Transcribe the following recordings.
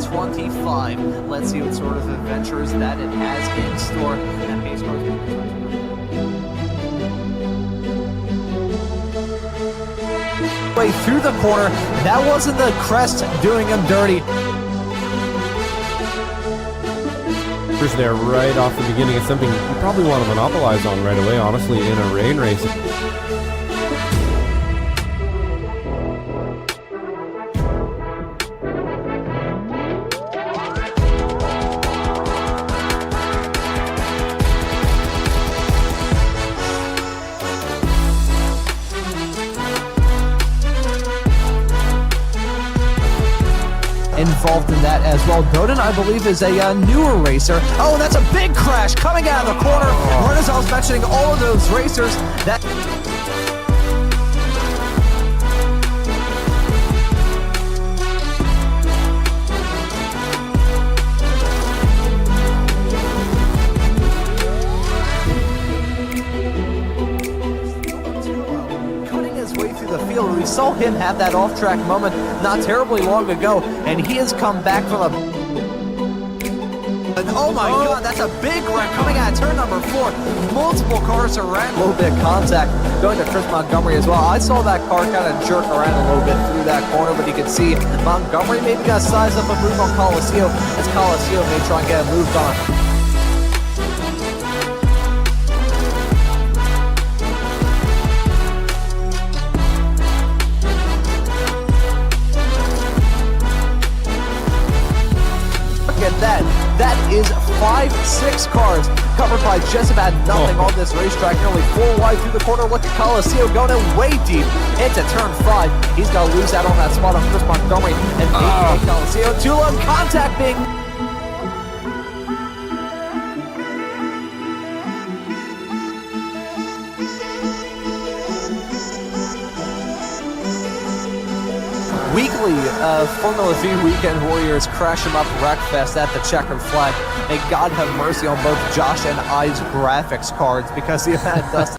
2025. Let's see what sort of adventures that it has in store. And pace cars way through the corner. That wasn't the crest doing him dirty. There right off the beginning is something you probably want to monopolize on right away, honestly, in a rain race. Involved in that as well. Doden, I believe, is a newer racer. Oh, that's a big crash coming out of the corner. Right as I was mentioning all of those racers, that we saw him have that off-track moment not terribly long ago, and he has come back from a... Oh my God, that's a big wreck coming out of turn number 4. Multiple cars around. A little bit of contact going to Chris Montgomery as well. I saw that car kind of jerk around a little bit through that corner, but you can see Montgomery maybe got to size up a move on Coliseo, as Coliseo may try and get a move on. That is 5-6 cars covered by just about nothing on this racetrack. Nearly 4 wide through the corner. Look at Coliseo going in way deep into turn 5. He's going to lose out on that spot on Chris Montgomery and maybe Coliseo. Too low contact being... Weekly Formula Vee Weekend Warriors crash 'em up wreckfest at the checkered flag. May God have mercy on both Josh and I's graphics cards, because the event does.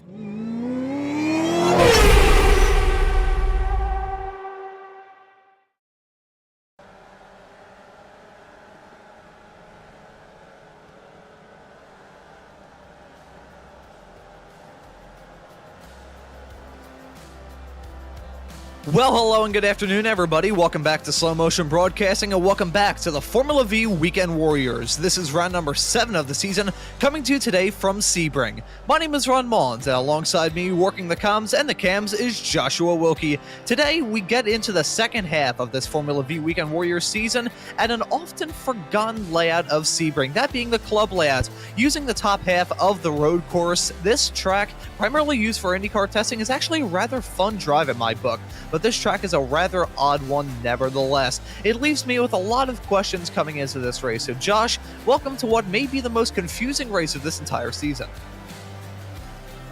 Well, hello and good afternoon, everybody. Welcome back to Slow Motion Broadcasting, and welcome back to the Formula Vee Weekend Warriors. This is round number 7 of the season, coming to you today from Sebring. My name is Maunz, and alongside me, working the comms and the cams, is Joshua Wilkie. Today, we get into the second half of this Formula Vee Weekend Warriors season at an often forgotten layout of Sebring, that being the club layout. Using the top half of the road course, this track, primarily used for IndyCar testing, is actually a rather fun drive in my book. But this track is a rather odd one nevertheless. It leaves me with a lot of questions coming into this race. So Josh, welcome to what may be the most confusing race of this entire season.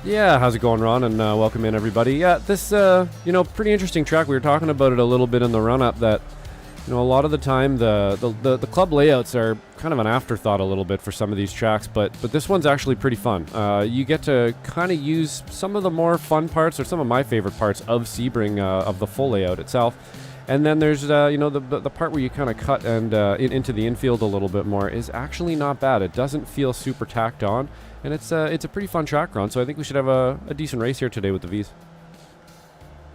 Yeah, how's it going, Ron? And welcome in, everybody. Yeah, this, pretty interesting track. We were talking about it a little bit in the run-up that, a lot of the time the club layouts are kind of an afterthought a little bit for some of these tracks, but this one's actually pretty fun. You get to kind of use some of the more fun parts, or some of my favorite parts of Sebring, of the full layout itself. And then there's, the part where you kind of cut and into the infield a little bit more is actually not bad. It doesn't feel super tacked on, and it's a pretty fun track run, so I think we should have a decent race here today with the V's.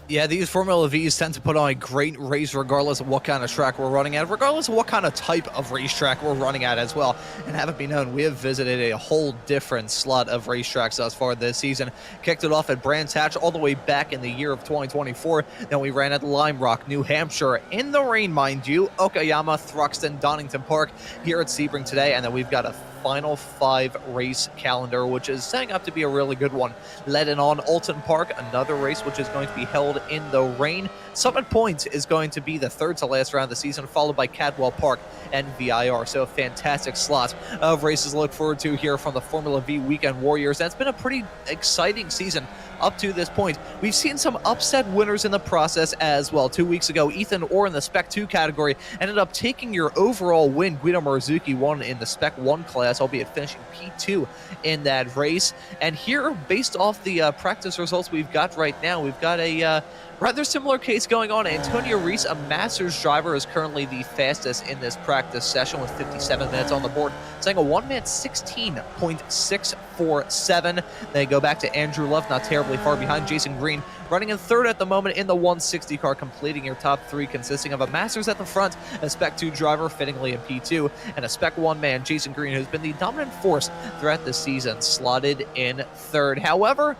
Yeah, these Formula V's tend to put on a great race regardless of what kind of track we're running at, regardless of what kind of type of racetrack we're running at as well. And have it be known, we have visited a whole different slot of racetracks thus far this season. Kicked it off at Brands Hatch all the way back in the year of 2024. Then we ran at Lime Rock, New Hampshire, in the rain, mind you, Okayama, Thruxton, Donington Park, here at Sebring today. And then we've got a final 5 race calendar, which is setting up to be a really good one. Led in on Alton Park, another race which is going to be held in the rain. Summit Point is going to be the third to last round of the season, followed by Cadwell Park and VIR. So a fantastic slot of races to look forward to here from the Formula Vee Weekend Warriors. And it's been a pretty exciting season up to this point. We've seen some upset winners in the process as well. 2 weeks ago, Ethan Orr in the Spec 2 category ended up taking your overall win. Guido Marzuki won in the Spec 1 class, albeit finishing P2 in that race. And here, based off the practice results we've got right now, we've got a Rather similar case going on. Antonio Reese, a Masters driver, is currently the fastest in this practice session with 57 minutes on the board, saying a 1 minute 16.647. They go back to Andrew Love, not terribly far behind. Jason Green running in third at the moment in the 160 car, completing your top three, consisting of a Masters at the front, a Spec 2 driver, fittingly in P2, and a Spec 1 man, Jason Green, who's been the dominant force throughout the season, slotted in third. However,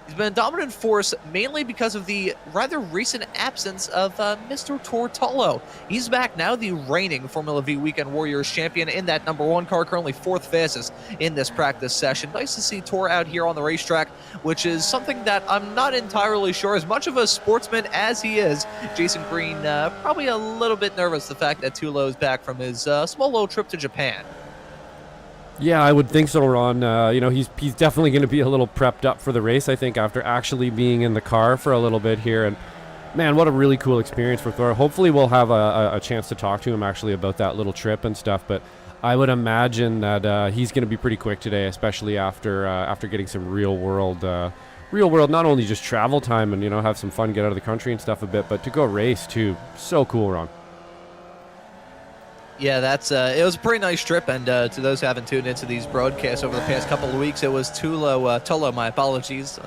he's been a dominant force mainly because of the rather recent absence of Mr. Tortolo. He's back now, the reigning Formula Vee Weekend Warriors champion in that number 1 car, currently 4th fastest in this practice session. Nice to see Tor out here on the racetrack, which is something that I'm not entirely sure. As much of a sportsman as he is, Jason Green probably a little bit nervous the fact that Tulo is back from his small little trip to Japan. Yeah, I would think so, Ron. He's definitely going to be a little prepped up for the race, I think, after actually being in the car for a little bit here. And, man, what a really cool experience for Thor. Hopefully we'll have a chance to talk to him actually about that little trip and stuff. But I would imagine that he's going to be pretty quick today, especially after getting some real world, not only just travel time and, have some fun, get out of the country and stuff a bit, but to go race, too. So cool, Ron. Yeah, it was a pretty nice trip, and to those who haven't tuned into these broadcasts over the past couple of weeks, it was Tolo, my apologies,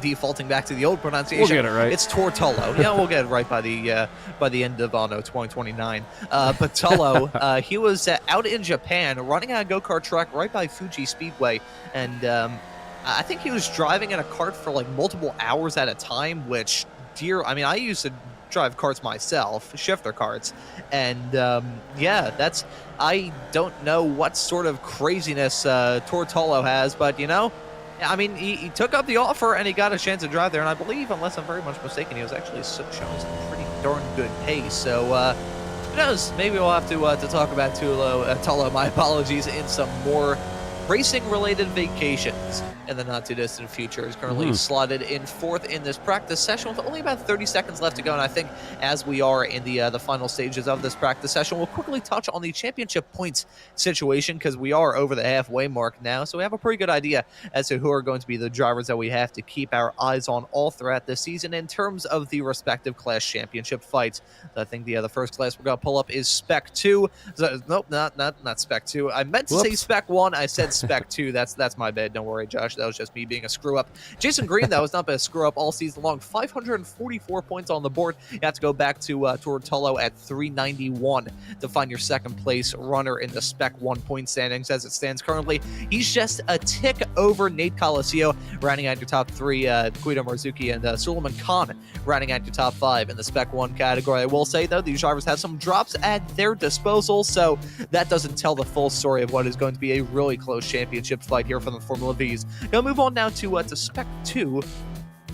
defaulting back to the old pronunciation. We'll get it right. It's Tortolo. Yeah, we'll get it right by the end of 2029. But Tolo, he was out in Japan running on a go-kart track right by Fuji Speedway, and I think he was driving in a cart for like multiple hours at a time, which, I used to drive karts myself, shifter karts, and I don't know what sort of craziness Tortolo has, but he took up the offer and he got a chance to drive there, and I believe, unless I'm very much mistaken, he was actually showing some pretty darn good pace. So who knows, maybe we'll have to talk about Tolo, my apologies, in some more racing-related vacations in the not-too-distant future. Is currently slotted in 4th in this practice session with only about 30 seconds left to go, and I think as we are in the final stages of this practice session, we'll quickly touch on the championship points situation, because we are over the halfway mark now, so we have a pretty good idea as to who are going to be the drivers that we have to keep our eyes on all throughout this season in terms of the respective class championship fights. So I think the first class we're going to pull up is Spec 2. Nope, not Spec 2. I meant to say Spec 1. I said Spec 2. That's my bad. Don't worry, Josh. That was just me being a screw-up. Jason Green, though, has not been a screw-up all season long. 544 points on the board. You have to go back to Tortolo at 391 to find your second-place runner in the Spec 1 point standings as it stands currently. He's just a tick over Nate Coliseo, rounding out your top 3, Guido Marzuki and Suleiman Khan, rounding out your top 5 in the Spec 1 category. I will say, though, these drivers have some drops at their disposal, so that doesn't tell the full story of what is going to be a really close championship fight here from the Formula V's. Now move on now to Spec 2.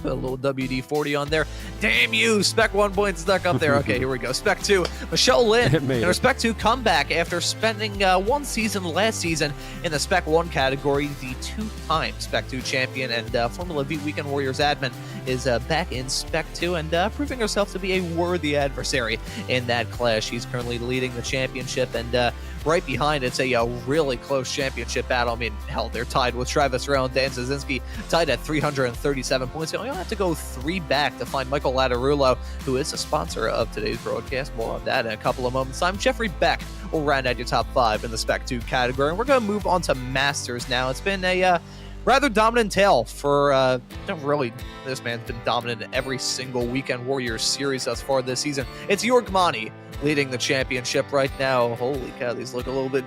Put a little WD-40 on there. Damn you! Spec 1 point stuck up there. Okay, here we go. Spec 2. Michelle Lynn in her Spec 2 comeback after spending one season last season in the Spec 1 category. The 2-time Spec 2 champion and Formula Vee Weekend Warriors admin is back in Spec 2 and proving herself to be a worthy adversary in that class. She's currently leading the championship, and right behind it's a really close championship battle. I mean, hell, they're tied with Travis Rowe and Dan Zazinski, tied at 337 points. You only have to go 3 back to find Michael Lattarulo, who is a sponsor of today's broadcast. More on that in a couple of moments' time. Jeffrey Beck will round out your top 5 in the Spec 2 category. And we're going to move on to Masters now. It's been a rather dominant tale for, this man's been dominant in every single Weekend Warriors series thus far this season. It's Jorg Mani leading the championship right now. Holy cow, these look a little bit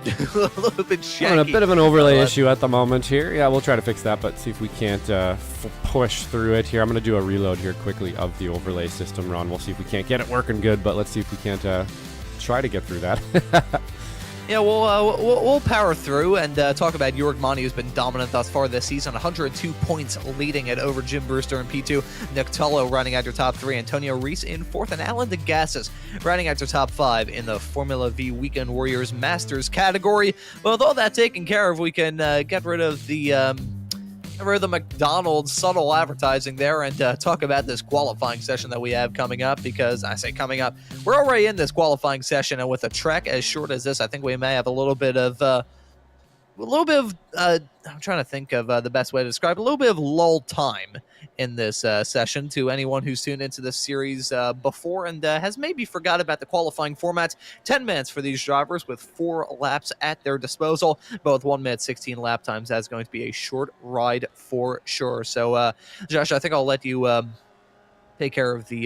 shaky. A bit of an overlay issue at the moment here. Yeah, we'll try to fix that, but see if we can't push through it here. I'm going to do a reload here quickly of the overlay system, Ron. We'll see if we can't get it working good, but let's see if we can't try to get through that. Yeah, we'll power through and talk about Jorg Mani, who's been dominant thus far this season. 102 points leading it over Jim Brewster in P2. Nick Tullo running out your top 3. Antonio Reese in 4th. And Alan DeGassis running out your top 5 in the Formula Vee Weekend Warriors Masters category. Well, with all that taken care of, we can get rid of the McDonald's subtle advertising there and talk about this qualifying session that we have coming up, because I say coming up, we're already in this qualifying session, and with a track as short as this, I think we may have a little bit of little bit of I'm trying to think of the best way to describe it, a little bit of lull time in this session to anyone who's tuned into this series before and has maybe forgot about the qualifying format. 10 minutes for these drivers with 4 laps at their disposal. Both 1 minute 16 lap times. That's going to be a short ride for sure. So, Josh, I think I'll let you take care of the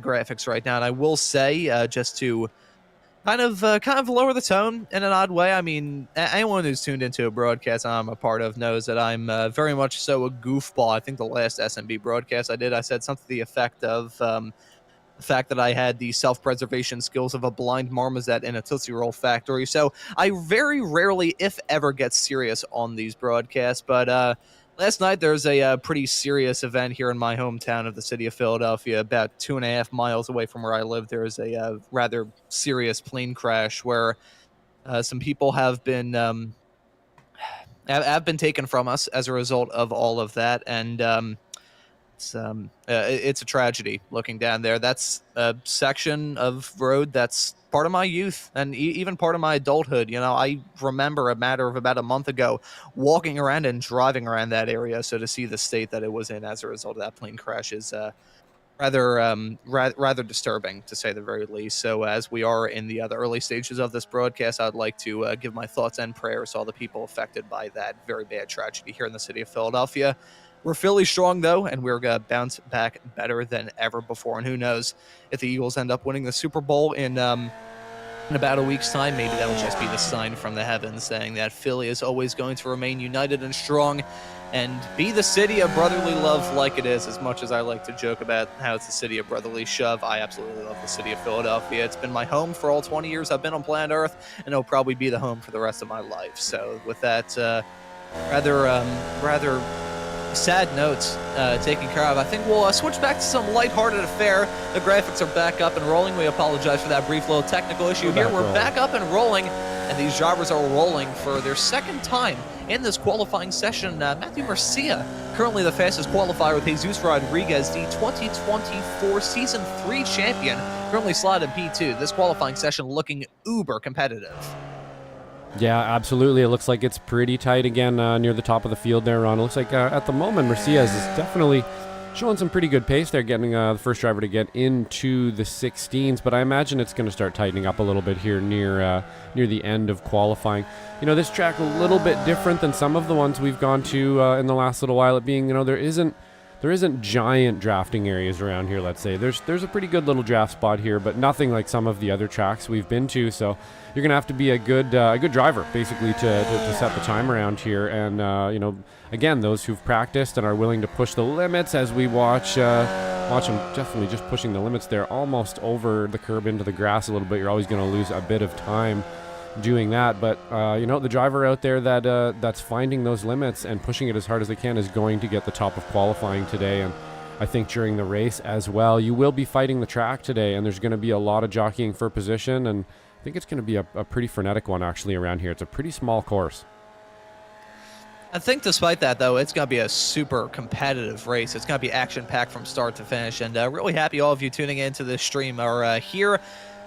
graphics right now. And I will say, just to kind of lower the tone in an odd way. I mean, anyone who's tuned into a broadcast I'm a part of knows that I'm very much so a goofball. I think the last SMB broadcast I did, I said something to the effect of the fact that I had the self-preservation skills of a blind marmoset in a Tootsie Roll factory. So I very rarely, if ever, get serious on these broadcasts. But last night, there's a pretty serious event here in my hometown of the city of Philadelphia, about 2.5 miles away from where I live. There's a rather serious plane crash where some people have been taken from us as a result of all of that, and it's a tragedy looking down there. That's a section of road that's part of my youth and even part of my adulthood. You know, I remember a matter of about a month ago walking around and driving around that area. So to see the state that it was in as a result of that plane crash is rather disturbing, to say the very least. So as we are in the early stages of this broadcast, I'd like to give my thoughts and prayers to all the people affected by that very bad tragedy here in the city of Philadelphia. We're Philly strong, though, and we're going to bounce back better than ever before. And who knows, if the Eagles end up winning the Super Bowl in about a week's time, maybe that'll just be the sign from the heavens saying that Philly is always going to remain united and strong and be the city of brotherly love like it is. As much as I like to joke about how it's the city of brotherly shove, I absolutely love the city of Philadelphia. It's been my home for all 20 years I've been on planet Earth, and it'll probably be the home for the rest of my life. So with that rather sad notes taken care of, I think we'll switch back to some lighthearted affair. The graphics are back up and rolling. We apologize for that brief little technical issue here. We're back up and rolling, and these drivers are rolling for their second time in this qualifying session. Matthew Murcia, currently the fastest qualifier with Jesus Rodriguez, the 2024 Season 3 champion, currently slotted in P2. This qualifying session looking uber competitive. Yeah, absolutely. It looks like it's pretty tight again near the top of the field there, Ron. It looks like at the moment, Murcia is definitely showing some pretty good pace there, getting the first driver to get into the 16s, but I imagine it's going to start tightening up a little bit here near the end of qualifying. You know, this track a little bit different than some of the ones we've gone to in the last little while. It being, you know, there isn't giant drafting areas around here, let's say. There's a pretty good little draft spot here, but nothing like some of the other tracks we've been to, so you're going to have to be a good driver, basically, to set the time around here. And, you know, again, those who've practiced and are willing to push the limits as we watch them definitely just pushing the limits there, almost over the curb into the grass a little bit. You're always going to lose a bit of time doing that, but you know, the driver out there that's finding those limits and pushing it as hard as they can is going to get the top of qualifying today. And I think during the race as well, you will be fighting the track today, and there's going to be a lot of jockeying for position, and I think it's going to be a pretty frenetic one actually around here. It's a pretty small course. I think despite that, though, it's going to be a super competitive race. It's going to be action-packed from start to finish, and really happy all of you tuning into this stream are here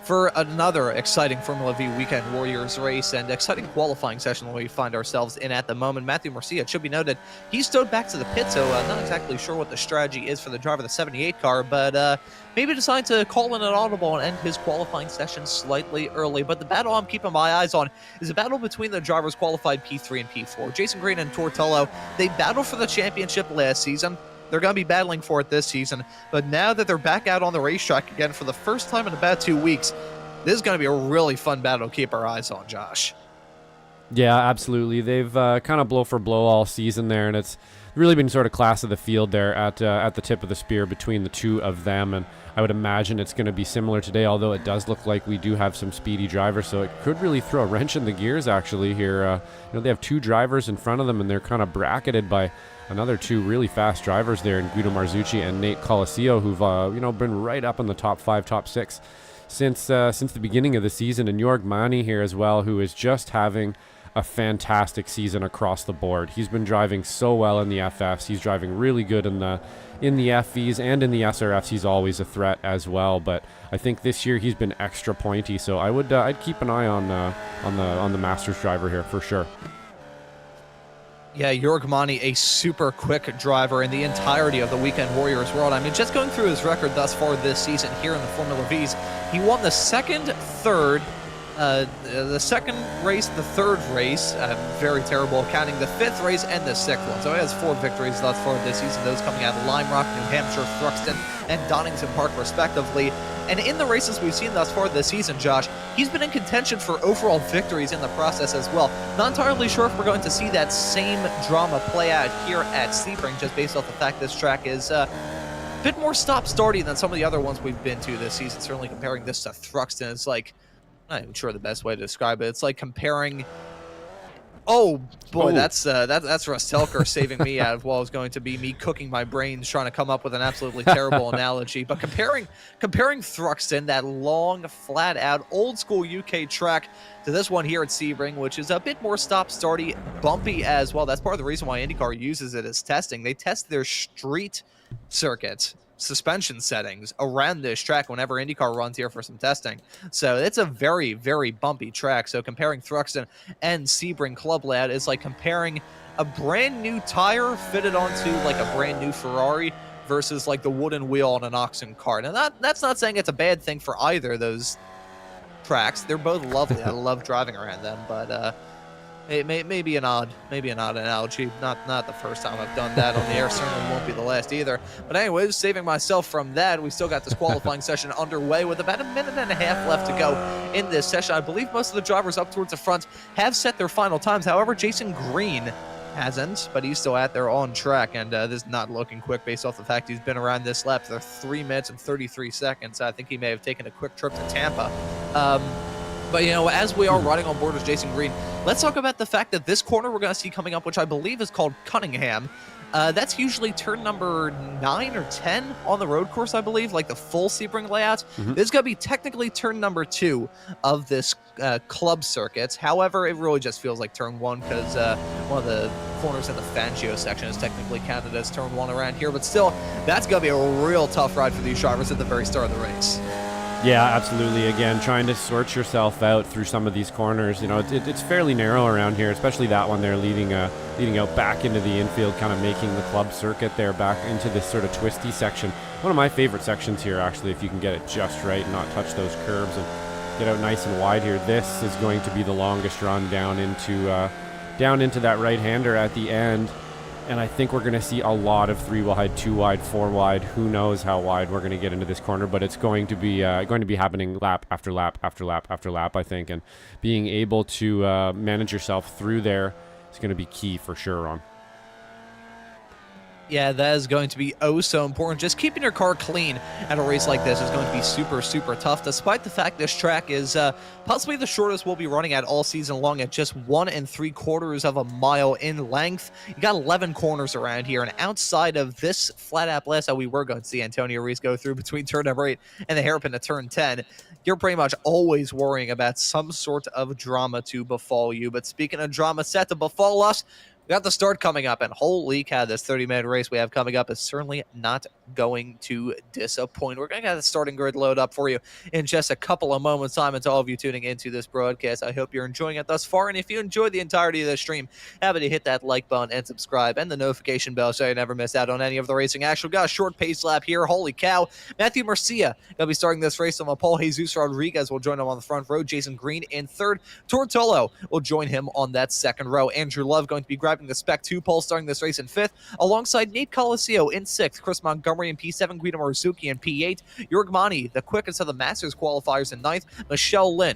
for another exciting Formula Vee Weekend Warriors race and exciting qualifying session that we find ourselves in at the moment. Matthew Murcia, it should be noted, he stowed back to the pit, so not exactly sure what the strategy is for the driver of the 78 car, but maybe decide to call in an audible and end his qualifying session slightly early. But the battle I'm keeping my eyes on is a battle between the drivers qualified P3 and P4. Jason Green and Tortello, they battled for the championship last season. They're going to be battling for it this season, but now that they're back out on the racetrack again for the first time in about 2 weeks, this is going to be a really fun battle to keep our eyes on, Josh. Yeah, absolutely. They've kind of blow for blow all season there, and it's really been sort of class of the field there at the tip of the spear between the two of them, and I would imagine it's going to be similar today, although it does look like we do have some speedy drivers, so it could really throw a wrench in the gears actually here. You know, they have 2 drivers in front of them, and they're kind of bracketed by another 2 really fast drivers there in Guido Marzucci and Nate Colascio, who've you know, been right up in the top 5, top 6 since the beginning of the season, and Jorg Mani here as well, who is just having a fantastic season across the board. He's been driving so well in the FFs. He's driving really good in the FVs and in the SRFs. He's always a threat as well, but I think this year he's been extra pointy. So I'd keep an eye on the Masters driver here for sure. Yeah, Yorgmani, a super quick driver in the entirety of the Weekend Warriors world. I mean, just going through his record thus far this season here in the Formula V's, he won the second race, the third race, very terrible, counting the fifth race and the sixth one. So he has 4 victories thus far this season, those coming out of Lime Rock, New Hampshire, Thruxton, and Donington Park, respectively. And in the races we've seen thus far this season, Josh, he's been in contention for overall victories in the process as well. Not entirely sure if we're going to see that same drama play out here at Sebring, just based off the fact this track is a bit more stop-starty than some of the other ones we've been to this season. Certainly comparing this to Thruxton, it's like, I'm not even sure the best way to describe it. It's like comparing... Oh, boy, that's Russ Telker saving me out of what was going to be me cooking my brains trying to come up with an absolutely terrible analogy. But comparing Thruxton, that long, flat-out, old-school UK track, to this one here at Sebring, which is a bit more stop-starty, bumpy as well. That's part of the reason why IndyCar uses it as testing. They test their street circuits suspension settings around this track whenever IndyCar runs here for some testing. So it's a very, very bumpy track. So comparing Thruxton and Sebring Club Layout is like comparing a brand new tire fitted onto like a brand new Ferrari versus like the wooden wheel on an oxen cart. And that's not saying it's a bad thing for either of those tracks. They're both lovely. I love driving around them, but it may be an odd analogy. Not the first time I've done that on the air. Certainly won't be the last either. But anyways, saving myself from that, we still got this qualifying session underway with about a minute and a half left to go in this session. I believe most of the drivers up towards the front have set their final times. However, Jason Green hasn't, but he's still out there on track, and this is not looking quick based off the fact he's been around this lap for 3 minutes and 33 seconds. I think he may have taken a quick trip to Tampa. But, you know, as we are riding on board with Jason Green, let's talk about the fact that this corner we're going to see coming up, which I believe is called Cunningham. That's usually turn number 9 or 10 on the road course, I believe, like the full Sebring layout. This is going to be technically turn number 2 of this club circuit. However, it really just feels like turn 1 because one of the corners in the Fangio section is technically counted as turn 1 around here. But still, that's going to be a real tough ride for these drivers at the very start of the race. Yeah, absolutely. Again, trying to sort yourself out through some of these corners. You know, it's fairly narrow around here, especially that one there leading out back into the infield, kind of making the club circuit there back into this sort of twisty section. One of my favorite sections here, actually, if you can get it just right and not touch those curbs and get out nice and wide here. This is going to be the longest run down into that right-hander at the end. And I think we're going to see a lot of 3 wide, 2 wide, 4 wide. Who knows how wide we're going to get into this corner, but it's going to be happening lap after lap after lap after lap, I think. And being able to manage yourself through there is going to be key for sure, Ron. Yeah, that is going to be oh so important. Just keeping your car clean at a race like this is going to be super, super tough, despite the fact this track is possibly the shortest we'll be running at all season long at just 1 3/4 of a mile in length. You got 11 corners around here, and outside of this flat-out blast that we were going to see Antonio Reese go through between turn number 8 and the hairpin to turn 10, you're pretty much always worrying about some sort of drama to befall you. But speaking of drama set to befall us, we got the start coming up, and holy cow, this 30-minute race we have coming up is certainly not going to disappoint. We're going to get the starting grid load up for you in just a couple of moments' time. And to all of you tuning into this broadcast, I hope you're enjoying it thus far. And if you enjoyed the entirety of the stream, happy to hit that like button and subscribe and the notification bell so you never miss out on any of the racing action. We've got a short pace lap here. Holy cow. Matthew Murcia going to be starting this race on the pole. Jesus Rodriguez will join him on the front row. Jason Green in third. Tortolo will join him on that second row. Andrew Love going to be grabbing the Spec 2 pole, starting this race in 5th, alongside Nate Coliseo in 6th, Chris Montgomery in P7, Guido Marzuki in P8, Yorgmani, the quickest of the Masters qualifiers, in 9th, Michelle Lynn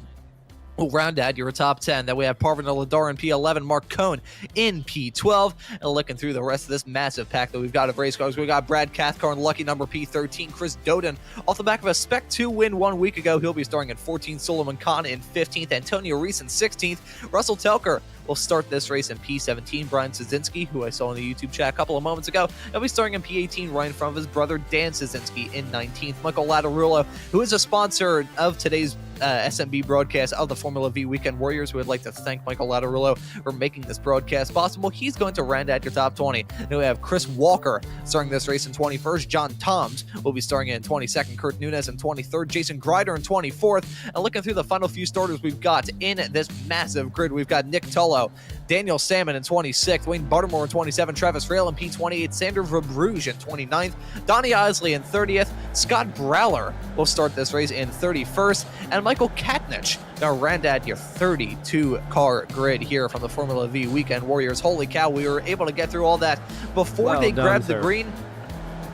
will round out your top 10. Then we have Parvin Ladar in P11, Mark Cohn in P12. And looking through the rest of this massive pack that we've got of race cars, we got Brad Cathcart in lucky number P13, Chris Doden off the back of a Spec 2 win 1 week ago. He'll be starting at 14th, Solomon Khan in 15th, Antonio Reese in 16th, Russell Telker will start this race in P17. Brian Szynski, who I saw in the YouTube chat a couple of moments ago, he'll be starting in P18 right in front of his brother Dan Szynski in 19th. Michael Lattarulo, who is a sponsor of today's SMB broadcast of the Formula Vee Weekend Warriors. We would like to thank Michael Lattarulo for making this broadcast possible. He's going to round out your top 20. Then we have Chris Walker starting this race in 21st. John Toms will be starting in 22nd. Kurt Nunez in 23rd. Jason Grider in 24th. And looking through the final few starters we've got in this massive grid, we've got Nick Tulloch Tolo, Daniel Salmon in 26th, Wayne Buttermore in 27th, Travis Rail in P28, Sander Verbruge in 29th, Donnie Isley in 30th, Scott Browler will start this race in 31st, and Michael Katnich now round out your 32-car grid here from the Formula Vee Weekend Warriors. Holy cow, we were able to get through all that before they grabbed the green,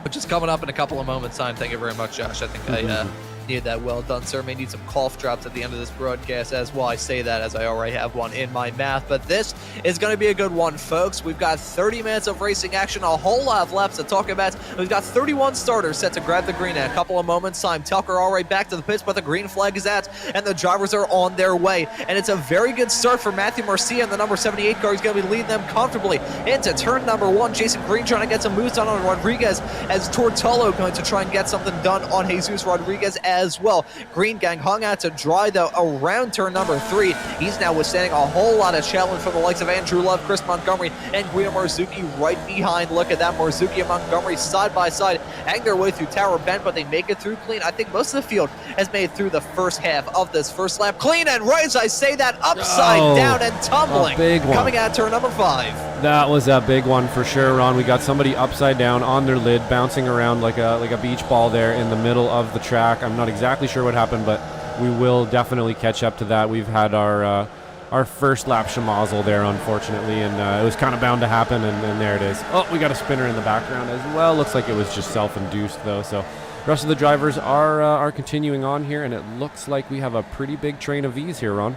which is coming up in a couple of moments' time. Thank you very much, Josh. I think I needed that. Well done, sir. May need some cough drops at the end of this broadcast as well. I say that as I already have one in my mouth, but this is going to be a good one, folks. We've got 30 minutes of racing action, a whole lot of laps to talk about. We've got 31 starters set to grab the green in a couple of moments' time. Tucker all right back to the pits, but the green flag is out, and the drivers are on their way. And it's a very good start for Matthew Marcia and the number 78 car. He's going to be leading them comfortably into turn number 1. Jason Green trying to get some moves done on Rodriguez, as Tortolo going to try and get something done on Jesus Rodriguez as well. Green gang hung out to dry, though, around turn number 3. He's now withstanding a whole lot of challenge from the likes of Andrew Love, Chris Montgomery, and Guido Marzuki right behind. Look at that. Marzuki and Montgomery side by side hang their way through Tower Bend, but they make it through clean. I think most of the field has made it through the first half of this first lap clean, and right as I say that, upside down and tumbling, coming out turn number 5. That was a big one for sure, Ron. We got somebody upside down on their lid, bouncing around like a beach ball there in the middle of the track. I'm not exactly sure what happened, but we will definitely catch up to that. We've had our first lap schmozzle there, unfortunately, and it was kind of bound to happen, and there it is. Oh, we got a spinner in the background as well. Looks like it was just self-induced, though, so the rest of the drivers are continuing on here, and it looks like we have a pretty big train of V's here, Ron.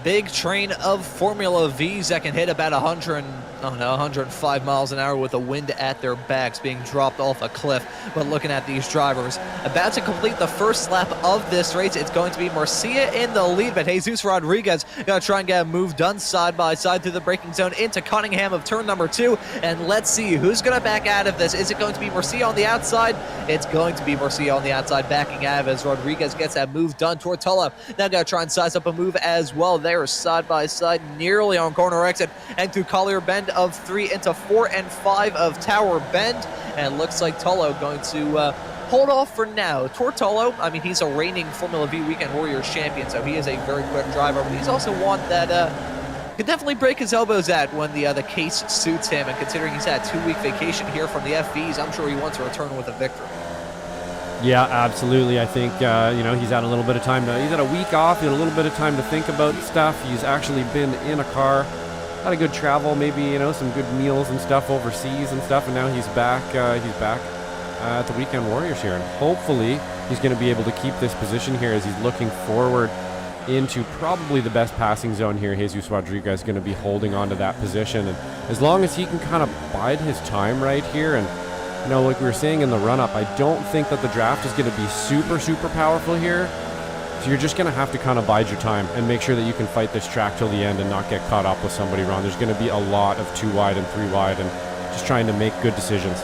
Big train of Formula V's that can hit about 105 miles an hour with the wind at their backs, being dropped off a cliff. But looking at these drivers, about to complete the first lap of this race, it's going to be Marcia in the lead, but Jesus Rodriguez going to try and get a move done side by side through the braking zone into Cunningham of turn number 2. And let's see who's going to back out of this. Is it going to be Marcia on the outside? It's going to be Marcia on the outside, backing out as Rodriguez gets that move done. Tortola now going to try and size up a move as well. They are side by side, nearly on corner exit, and through Collier Bend of 3 into 4 and 5 of Tower Bend. And it looks like Tolo going to hold off for now. Tortolo, I mean, he's a reigning Formula Vee Weekend Warriors champion, so he is a very quick driver, but he's also one that could definitely break his elbows at when the case suits him, and considering he's had a 2-week vacation here from the FVs, I'm sure he wants to return with a victory. Yeah, absolutely. I think, he's had a little bit of time he's had a week off, he had a little bit of time to think about stuff. He's actually been in a car, had a good travel, maybe, some good meals and stuff overseas and stuff, and now he's back at the Weekend Warriors here, and hopefully he's going to be able to keep this position here as he's looking forward into probably the best passing zone here. Jesus Rodriguez is going to be holding on to that position, and as long as he can kind of bide his time right here, and like we were saying in the run-up, I don't think that the draft is going to be super, super powerful here. So you're just going to have to kind of bide your time and make sure that you can fight this track till the end and not get caught up with somebody, Ron. There's going to be a lot of 2 wide and 3 wide, and just trying to make good decisions.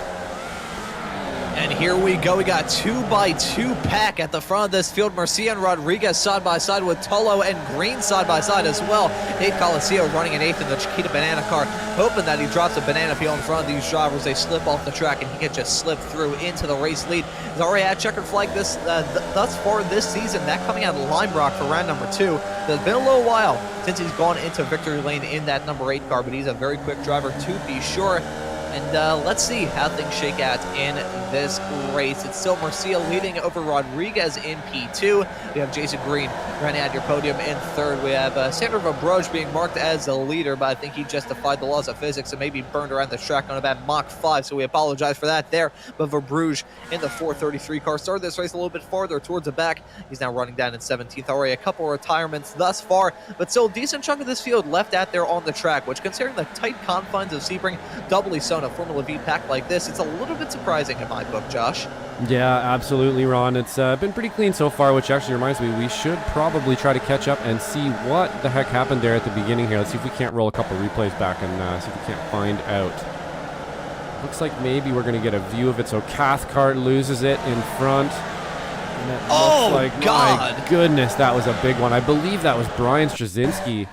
And here we go. We got 2x2 pack at the front of this field. Marcia and Rodriguez side by side with Tolo and Green side by side as well. Nate Coliseo running in 8th in the Chiquita Banana car, hoping that he drops a banana peel in front of these drivers. They slip off the track and he can just slip through into the race lead. He's already had checkered flag thus far this season, that coming out of Lime Rock for round number 2. It's been a little while since he's gone into victory lane in that number 8 car, but he's a very quick driver to be sure. And let's see how things shake out in this race. It's still Marcia leading over Rodriguez in P2. We have Jason Green running out your podium in 3rd. We have Sander Verbruge being marked as the leader, but I think he just defied the laws of physics and maybe burned around the track on about Mach 5, so we apologize for that there. But Verbruge in the 433 car started this race a little bit farther towards the back. He's now running down in 17th. Already a couple of retirements thus far, but still a decent chunk of this field left out there on the track, which, considering the tight confines of Sebring, doubly so in a Formula Vee pack like this, it's a little bit surprising in my book, Josh. Yeah, absolutely, Ron. It's been pretty clean so far, which actually reminds me we should probably try to catch up and see what the heck happened there at the beginning here. Let's see if we can't roll a couple replays back and see if we can't find out. Looks like maybe we're going to get a view of it. So Cathcart loses it in front. And it looks like, God! My goodness, that was a big one. I believe that was Brian Straczynski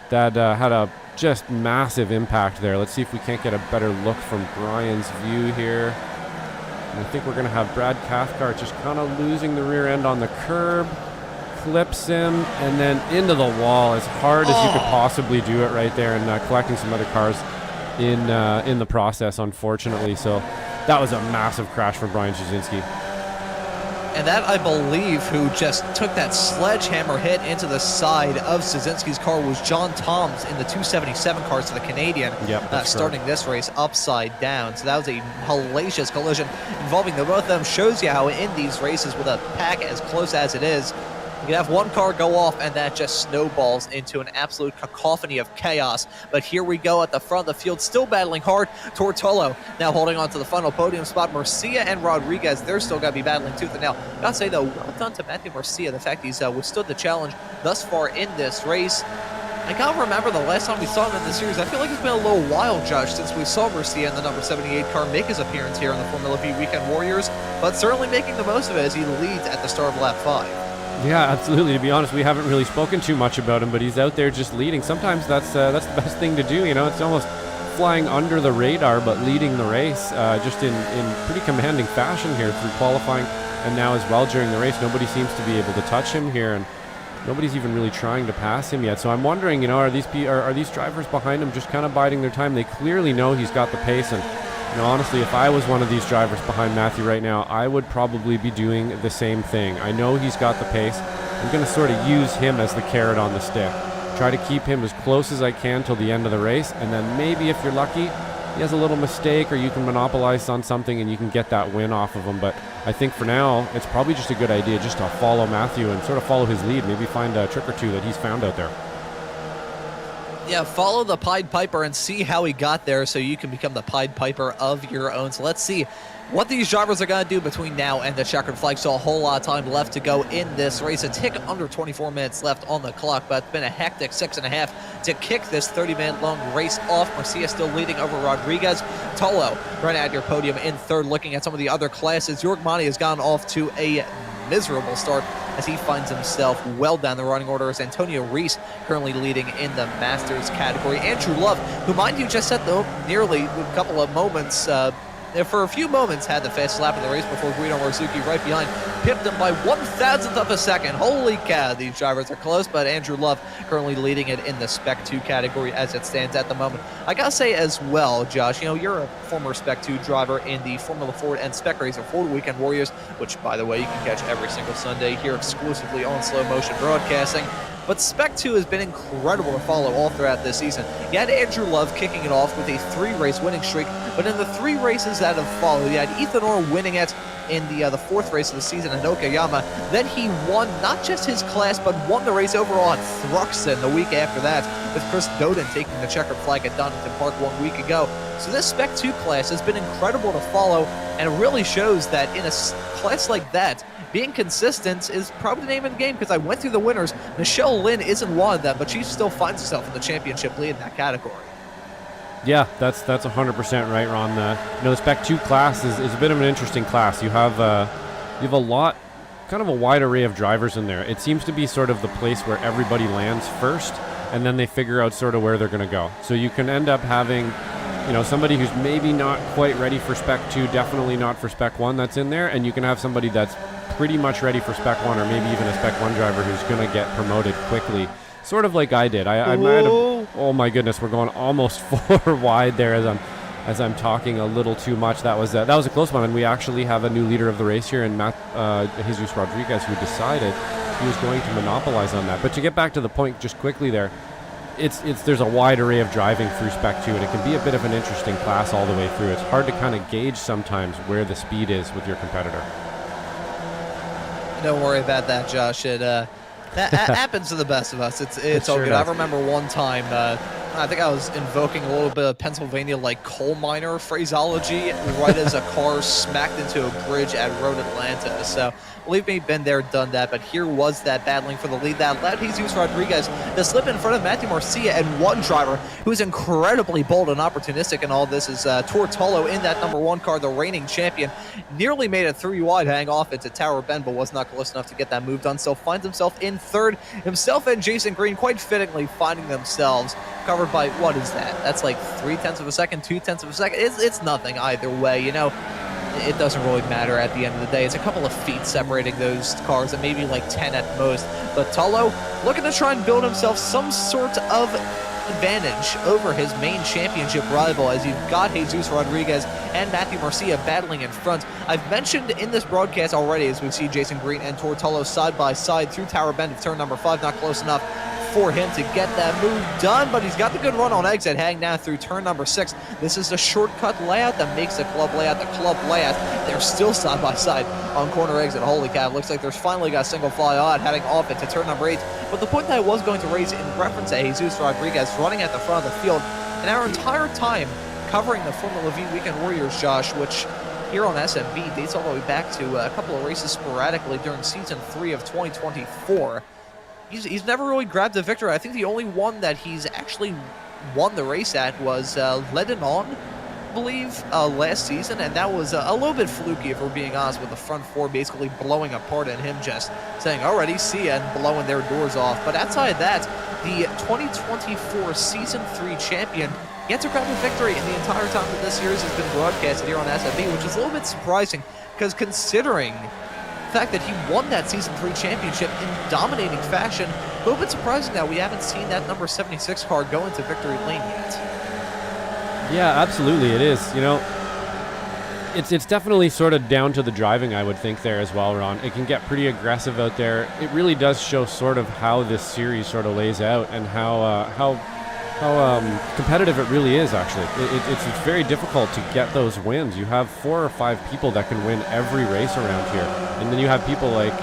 that had a just massive impact there. Let's see if we can't get a better look from Brian's view here. And I think we're going to have Brad Cathcart just kind of losing the rear end on the curb. clips him, and then into the wall as hard as you could possibly do it right there, and collecting some other cars in the process, unfortunately. So that was a massive crash for Brian Jasinski. And that, I believe, who just took that sledgehammer hit into the side of Szynski's car was John Toms in the 277 cars for the Canadian, starting this race upside down. So that was a hellacious collision involving the both of them. Shows you how in these races, with a pack as close as it is, you can have one car go off, and that just snowballs into an absolute cacophony of chaos. But here we go at the front of the field, still battling hard. Tortolo now holding on to the final podium spot. Murcia and Rodriguez, they're still going to be battling tooth and nail. Gotta say, though, well done to Matthew Murcia, the fact he's withstood the challenge thus far in this race. I can't remember the last time we saw him in the series. I feel like it's been a little while, Josh, since we saw Murcia in the number 78 car make his appearance here in the Formula Vee Weekend Warriors, but certainly making the most of it as he leads at the start of lap 5. Yeah, absolutely. To be honest, we haven't really spoken too much about him, but he's out there just leading. Sometimes that's the best thing to do. You know, it's almost flying under the radar, but leading the race just in pretty commanding fashion here through qualifying and now as well during the race. Nobody seems to be able to touch him here, and nobody's even really trying to pass him yet. So I'm wondering, you know, are these drivers behind him just kind of biding their time? They clearly know he's got the pace, and you know, honestly, if I was one of these drivers behind Matthew right now, I would probably be doing the same thing. I know he's got the pace. I'm going to sort of use him as the carrot on the stick. Try to keep him as close as I can till the end of the race, and then maybe if you're lucky, he has a little mistake or you can monopolize on something and you can get that win off of him. But I think for now, it's probably just a good idea just to follow Matthew and sort of follow his lead, maybe find a trick or two that he's found out there. Yeah, follow the Pied Piper and see how he got there so you can become the Pied Piper of your own. So let's see what these drivers are going to do between now and the checkered flag. So a whole lot of time left to go in this race. A tick under 24 minutes left on the clock, but it's been a hectic 6.5 to kick this 30-minute long race off. Murcia still leading over Rodriguez. Tolo right at your podium in third. Looking at some of the other classes, Jorg Mani has gone off to a miserable start as he finds himself well down the running order, as Antonio Reese currently leading in the Masters category. Andrew Love, who mind you just set the nearly a couple of moments for a few moments had the fastest lap of the race before Guido Marzuki right behind pipped him by 1,000th of a second. Holy cow, these drivers are close, but Andrew Love currently leading it in the Spec 2 category as it stands at the moment. I gotta say as well, Josh, you know, you're a former Spec 2 driver in the Formula Ford and Spec Racer Ford Weekend Warriors, which, by the way, you can catch every single Sunday here exclusively on Slow Motion Broadcasting. But Spec 2 has been incredible to follow all throughout this season. You had Andrew Love kicking it off with a 3-race winning streak, but in the 3 races that have followed, you had Ethan Orr winning it in the 4th race of the season in Okayama. Then he won not just his class, but won the race overall at Thruxton the week after that, with Chris Doden taking the checkered flag at Donington Park 1 week ago. So this Spec 2 class has been incredible to follow, and it really shows that in a class like that, being consistent is probably the name of the game, because I went through the winners. Michelle Lynn isn't one of them, but she still finds herself in the championship lead in that category. Yeah, that's 100% right, Ron. The Spec 2 class is a bit of an interesting class. You have a lot, kind of a wide array of drivers in there. It seems to be sort of the place where everybody lands first, and then they figure out sort of where they're going to go. So you can end up having, you know, somebody who's maybe not quite ready for Spec 2, definitely not for Spec 1 that's in there, and you can have somebody that's pretty much ready for Spec 1, or maybe even a Spec 1 driver who's going to get promoted quickly, sort of like I did. I might have, oh my goodness, we're going almost 4 wide there as I'm talking a little too much. That was a close one, and we actually have a new leader of the race here in Jesus Rodriguez, who decided he was going to monopolize on that. But to get back to the point just quickly there, there's a wide array of driving through Spec 2, and it can be a bit of an interesting class all the way through. It's hard to kind of gauge sometimes where the speed is with your competitor. Don't worry about that, Josh. That happens to the best of us. It's all good. I remember one time, I think I was invoking a little bit of Pennsylvania-like coal miner phraseology right as a car smacked into a bridge at Road Atlanta. So, believe me, been there, done that. But here was that battling for the lead that allowed Jesus Rodriguez to slip in front of Matthew Murcia, and one driver who is incredibly bold and opportunistic in all this is Tortolo in that number 1 car, the reigning champion. Nearly made a 3 wide hang off into Tower Bend, but was not close enough to get that move done. So finds himself in third. Himself and Jason Green quite fittingly finding themselves covered by, what is that? That's like 0.3 of a second, 0.2 of a second. It's nothing either way, you know. it doesn't really matter at the end of the day. It's a couple of feet separating those cars, and maybe like 10 at most. But Tolo looking to try and build himself some sort of advantage over his main championship rival, as you've got Jesus Rodriguez and Matthew Marcia battling in front. I've mentioned in this broadcast already, as we see Jason Green and Tortolo side by side through Tower Bend of turn number 5, not close enough for him to get that move done, but he's got the good run on exit, heading down through turn number 6. This is the shortcut layout that makes the club layout the club layout. They're still side by side on corner exit. Holy cow, looks like there's finally got a single fly on heading off into turn number 8. But the point that I was going to raise in reference to Jesus Rodriguez running at the front of the field, and our entire time covering the Formula Vee Weekend Warriors, Josh, which here on SMB dates all the way back to a couple of races sporadically during season 3 of 2024. He's never really grabbed a victory. I think the only one that he's actually won the race at was Lebanon, I believe, last season, and that was a little bit fluky, if we're being honest, with the front four basically blowing apart and him just saying, alrighty, see ya, and blowing their doors off. But outside of that, the 2024 Season 3 champion yet to grab a victory in the entire time that this series has been broadcasted here on SMB, which is a little bit surprising, because considering the fact that he won that Season 3 championship in dominating fashion, a little bit surprising that we haven't seen that number 76 car go into victory lane yet. Yeah, absolutely it is. You know, it's definitely sort of down to the driving, I would think, there as well, Ron. It can get pretty aggressive out there. It really does show sort of how this series sort of lays out and how competitive it really is, actually. It's very difficult to get those wins. You have 4 or 5 people that can win every race around here. And then you have people like,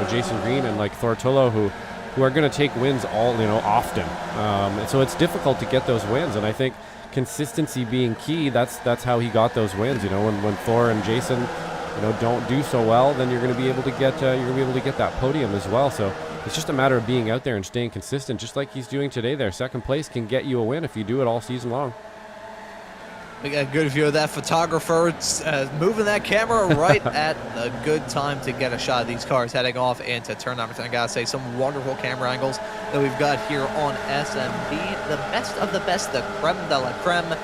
Jason Green and like Thortolo who are going to take wins often. And so it's difficult to get those wins. And I think consistency being key, that's how he got those wins. When Thor and Jason, don't do so well, then you're going to be able to get that podium as well. So it's just a matter of being out there and staying consistent, just like he's doing today there. Second place can get you a win if you do it all season long. We got a good view of that photographer moving that camera right at a good time to get a shot of these cars heading off into turn number 10. I gotta say, some wonderful camera angles that we've got here on SMB. The best of the best, the creme de la creme.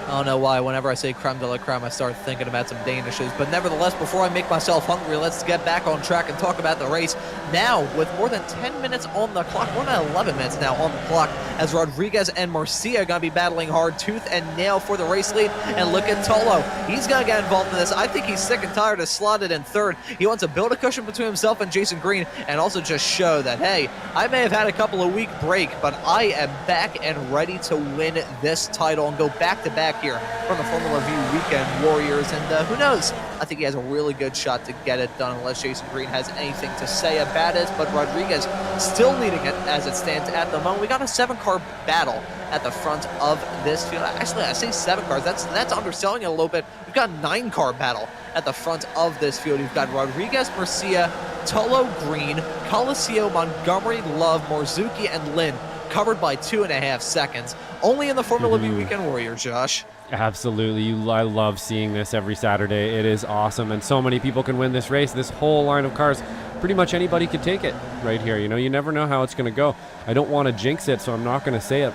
I don't know why whenever I say creme de la creme, I start thinking about some Danishes. But nevertheless, before I make myself hungry, let's get back on track and talk about the race. Now, with more than 10 minutes on the clock, more than 11 minutes now on the clock, as Rodriguez and Marcia are going to be battling hard tooth and nail for the race lead. And look at Tolo. He's going to get involved in this. I think he's sick and tired of slotted in third. He wants to build a cushion between himself and Jason Green and also just show that, hey, I may have had a couple of week break, but I am back and ready to win this title and go back-to-back here from the Formula Vee Weekend Warriors. And who knows? I think he has a really good shot to get it done unless Jason Green has anything to say about it. But Rodriguez still leading it as it stands at the moment. We got a 7-car battle at the front of this field. Actually, I say 7 cars. That's underselling it a little bit. We've got a 9-car battle at the front of this field. You've got Rodriguez, Marcia, Tolo, Green, Coliseo, Montgomery, Love, Morzuki, and Lynn, covered by 2.5 seconds. Only in the Formula Vee Weekend Warriors, Josh. Absolutely. I love seeing this every Saturday. It is awesome, and so many people can win this race. This whole line of cars, pretty much anybody could take it right here. You never know how it's going to go. I don't want to jinx it, so I'm not going to say it.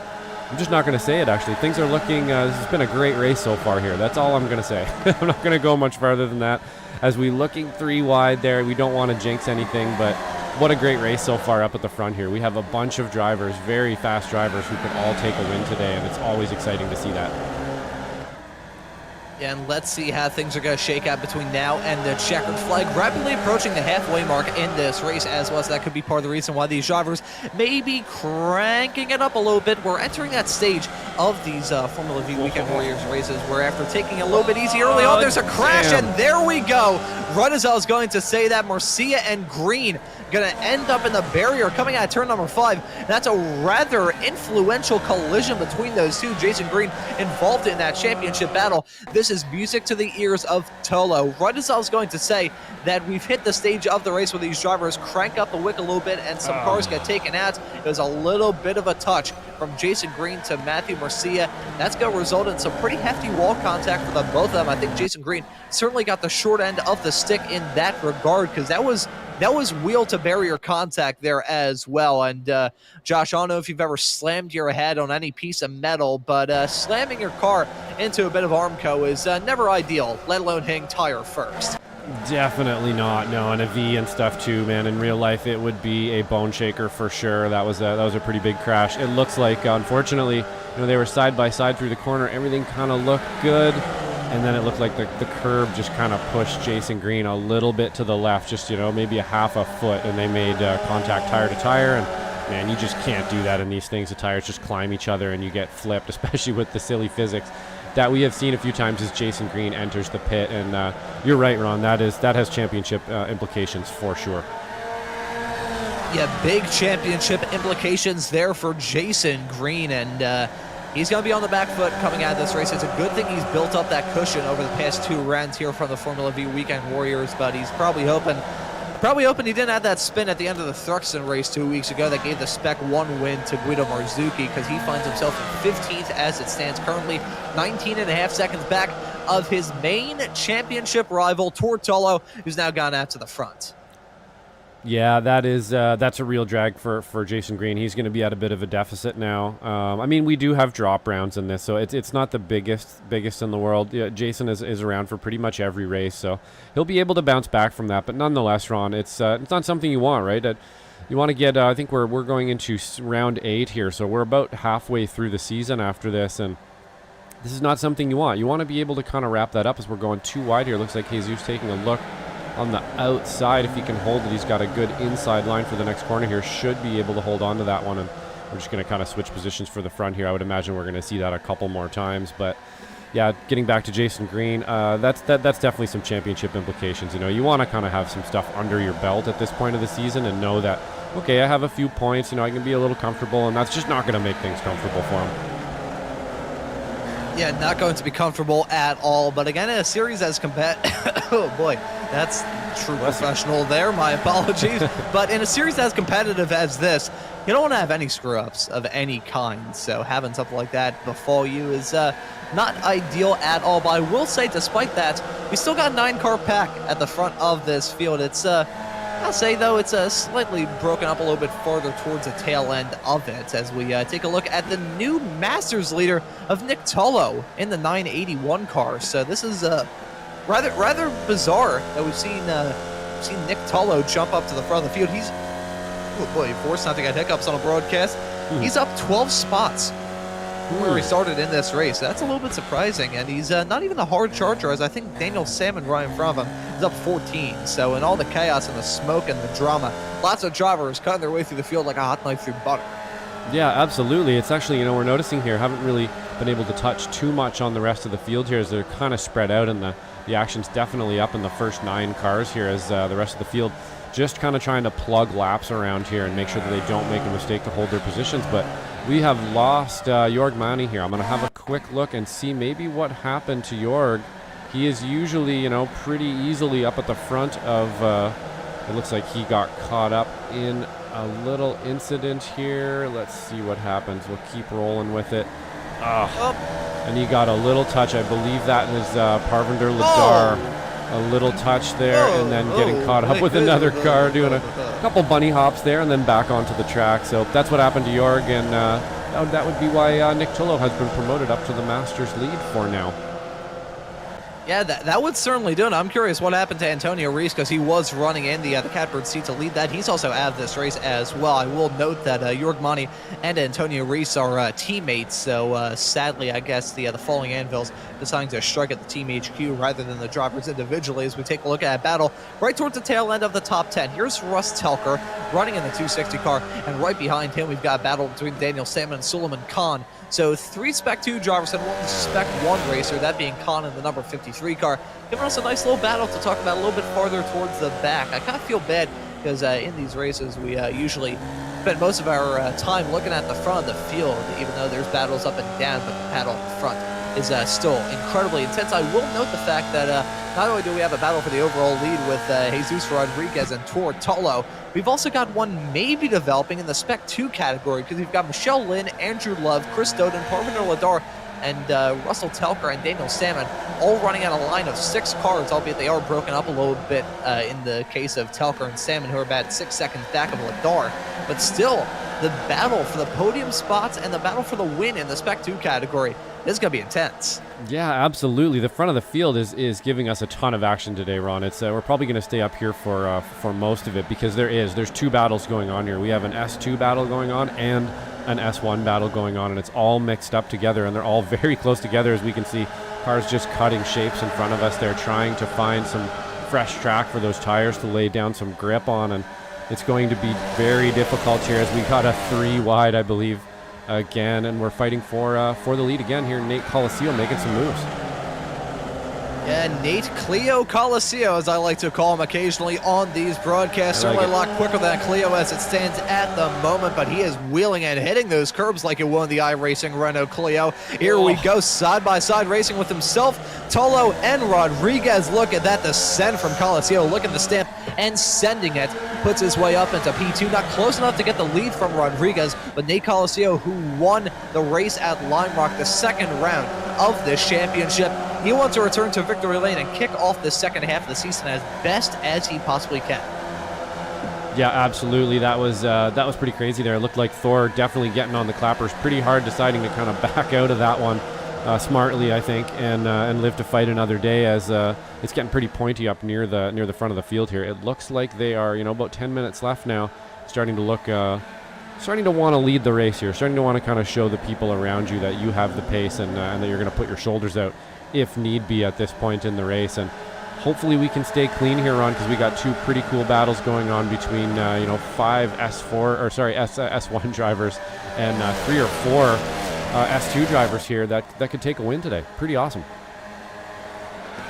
I'm just not going to say it, actually. Things are looking, this has been a great race so far here. That's all I'm going to say. I'm not going to go much farther than that. As we looking 3 wide there, we don't want to jinx anything, but what a great race so far up at the front here. We have a bunch of drivers, very fast drivers, who can all take a win today, and it's always exciting to see that. And let's see how things are going to shake out between now and the checkered flag. Rapidly approaching the halfway mark in this race as well, so that could be part of the reason why these drivers may be cranking it up a little bit. We're entering that stage of these Formula Vee Weekend Warriors races where after taking a little bit easy early on, there's a crash, and there we go. Rudizel is going to say that Marcia and Green going to end up in the barrier coming out of turn number 5. That's a rather influential collision between those two. Jason Green involved in that championship battle. This is music to the ears of Tolo. Rudizel is going to say that we've hit the stage of the race where these drivers crank up the wick a little bit and some cars get taken out. It was a little bit of a touch from Jason Green to Matthew Marcia. That's going to result in some pretty hefty wall contact for the both of them. I think Jason Green certainly got the short end of the stick in that regard, because that was that was wheel to barrier contact there as well. And Josh, I don't know if you've ever slammed your head on any piece of metal, but slamming your car into a bit of Armco is never ideal, let alone hitting tire first. Definitely not. No, and a V and stuff too, man. In real life, it would be a bone shaker for sure. That was a pretty big crash. It looks like, unfortunately, they were side by side through the corner. Everything kind of looked good, and then it looked like the curb just kind of pushed Jason Green a little bit to the left, just maybe a half a foot, and they made contact tire to tire. And man, you just can't do that in these things. The tires just climb each other, and you get flipped, especially with the silly physics that we have seen a few times as Jason Green enters the pit. And you're right, Ron, that has championship implications for sure. Yeah, big championship implications there for Jason Green, and he's going to be on the back foot coming out of this race. It's a good thing he's built up that cushion over the past 2 rounds here from the Formula Vee Weekend Warriors, but he's probably hoping he didn't have that spin at the end of the Thruxton race 2 weeks ago that gave the Spec 1 win to Guido Marzucchi, because he finds himself in 15th as it stands currently, 19.5 seconds back of his main championship rival, Tortolo, who's now gone out to the front. Yeah, that's a real drag for Jason Green. He's going to be at a bit of a deficit now. I mean, we do have drop rounds in this, so it's not the biggest in the world. Yeah, Jason is around for pretty much every race, so he'll be able to bounce back from that. But nonetheless, Ron, it's not something you want, right? You want to get. I think we're going into round 8 here, so we're about halfway through the season after this, and this is not something you want. You want to be able to kind of wrap that up as we're going too wide here. Looks like Jesus taking a look on the outside. If he can hold it, he's got a good inside line for the next corner here. Should be able to hold on to that one, and we're just going to kind of switch positions for the front here. I would imagine we're going to see that a couple more times. But yeah, getting back to Jason Green, that's definitely some championship implications. You want to kind of have some stuff under your belt at this point of the season and know that, okay, I have a few points, I can be a little comfortable, and that's just not going to make things comfortable for him. Yeah, not going to be comfortable at all. But again, in a series as oh boy, that's true professional there. My apologies. But in a series as competitive as this, you don't want to have any screw-ups of any kind. So having something like that befall you is not ideal at all. But I will say, despite that, we still got a 9-car pack at the front of this field. It's I'll say, though, it's slightly broken up a little bit farther towards the tail end of it as we take a look at the new Masters leader of Nick Tullo in the 981 car. So this is rather bizarre that we've seen Nick Tullo jump up to the front of the field. He's, oh boy, forced not to get hiccups on a broadcast. He's up 12 spots where he started in this race. That's a little bit surprising, and he's not even a hard charger, as I think Daniel Salmon right in front of him is up 14. So in all the chaos and the smoke and the drama, lots of drivers cutting their way through the field like a hot knife through butter. Yeah, absolutely. It's actually, we're noticing here, haven't really been able to touch too much on the rest of the field here as they're kind of spread out, and the action's definitely up in the first 9 cars here as the rest of the field just kind of trying to plug laps around here and make sure that they don't make a mistake to hold their positions. But we have lost Jorg Mani here. I'm going to have a quick look and see maybe what happened to Jorg. He is usually, pretty easily up at the front of, it looks like he got caught up in a little incident here. Let's see what happens. We'll keep rolling with it. And he got a little touch. I believe that was Parvinder Ladar. A little touch there, and then getting caught up with another car, doing a couple bunny hops there, and then back onto the track. So that's what happened to Jorg, and that would be why Nick Tullo has been promoted up to the Masters lead for now. Yeah, that would certainly do it. I'm curious what happened to Antonio Reese, because he was running in the catbird seat to lead that. He's also out of this race as well. I will note that Jorg Mani and Antonio Reese are teammates, so sadly, I guess the Falling Anvils deciding to strike at the team HQ rather than the drivers individually as we take a look at a battle right towards the tail end of the top 10. Here's Russ Telker running in the 260 car, and right behind him we've got a battle between Daniel Salmon and Suleiman Khan. So 3 Spec 2 drivers and 1 Spec 1 racer, that being Khan in the number 53 car, giving us a nice little battle to talk about a little bit farther towards the back. I kind of feel bad because in these races we usually spend most of our time looking at the front of the field, even though there's battles up and down, but the battle at the front is still incredibly intense. I will note the fact that not only do we have a battle for the overall lead with Jesus Rodriguez and Tortolo, we've also got one maybe developing in the Spec 2 category, because we've got Michelle Lynn, Andrew Love, Chris Doden, Parvinder Ladar, and Russell Telker and Daniel Salmon all running at a line of 6 cars, albeit they are broken up a little bit in the case of Telker and Salmon, who are about 6 seconds back of Ladar. But still, the battle for the podium spots and the battle for the win in the Spec 2 category is going to be intense. Yeah, absolutely. The front of the field is giving us a ton of action today, Ron. It's we're probably going to stay up here for most of it, because there's 2 battles going on here. We have an S2 battle going on and an S1 battle going on, and it's all mixed up together, and they're all very close together. As we can see, cars just cutting shapes in front of us. They're trying to find some fresh track for those tires to lay down some grip on, and it's going to be very difficult here as we got a 3 wide, I believe, again, and we're fighting for the lead again here. Nate Coliseo making some moves. Yeah, Nate Cleo Coliseo, as I like to call him occasionally on these broadcasts. Certainly a lot quicker than Cleo as it stands at the moment, but he is wheeling and hitting those curbs like it won the iRacing Renault Clio. Here we go, side-by-side racing with himself, Tolo, and Rodriguez. Look at that descent from Coliseo. Look at the stamp and sending it. Puts his way up into P2. Not close enough to get the lead from Rodriguez, but Nate Coliseo, who won the race at Lime Rock, the second round of this championship, he wants to return to victory lane and kick off the second half of the season as best as he possibly can. Yeah, absolutely. That was pretty crazy there. It looked like Thor definitely getting on the clappers pretty hard, deciding to kind of back out of that one smartly, I think, and live to fight another day, as it's getting pretty pointy up near the front of the field here. It looks like they are, about 10 minutes left now, starting to want to lead the race here, starting to want to kind of show the people around you that you have the pace and that you're going to put your shoulders out if need be at this point in the race. And hopefully we can stay clean here, Ron, because we got 2 pretty cool battles going on between 5 S1 drivers and 3 or 4 S2 drivers here that could take a win today. Pretty awesome.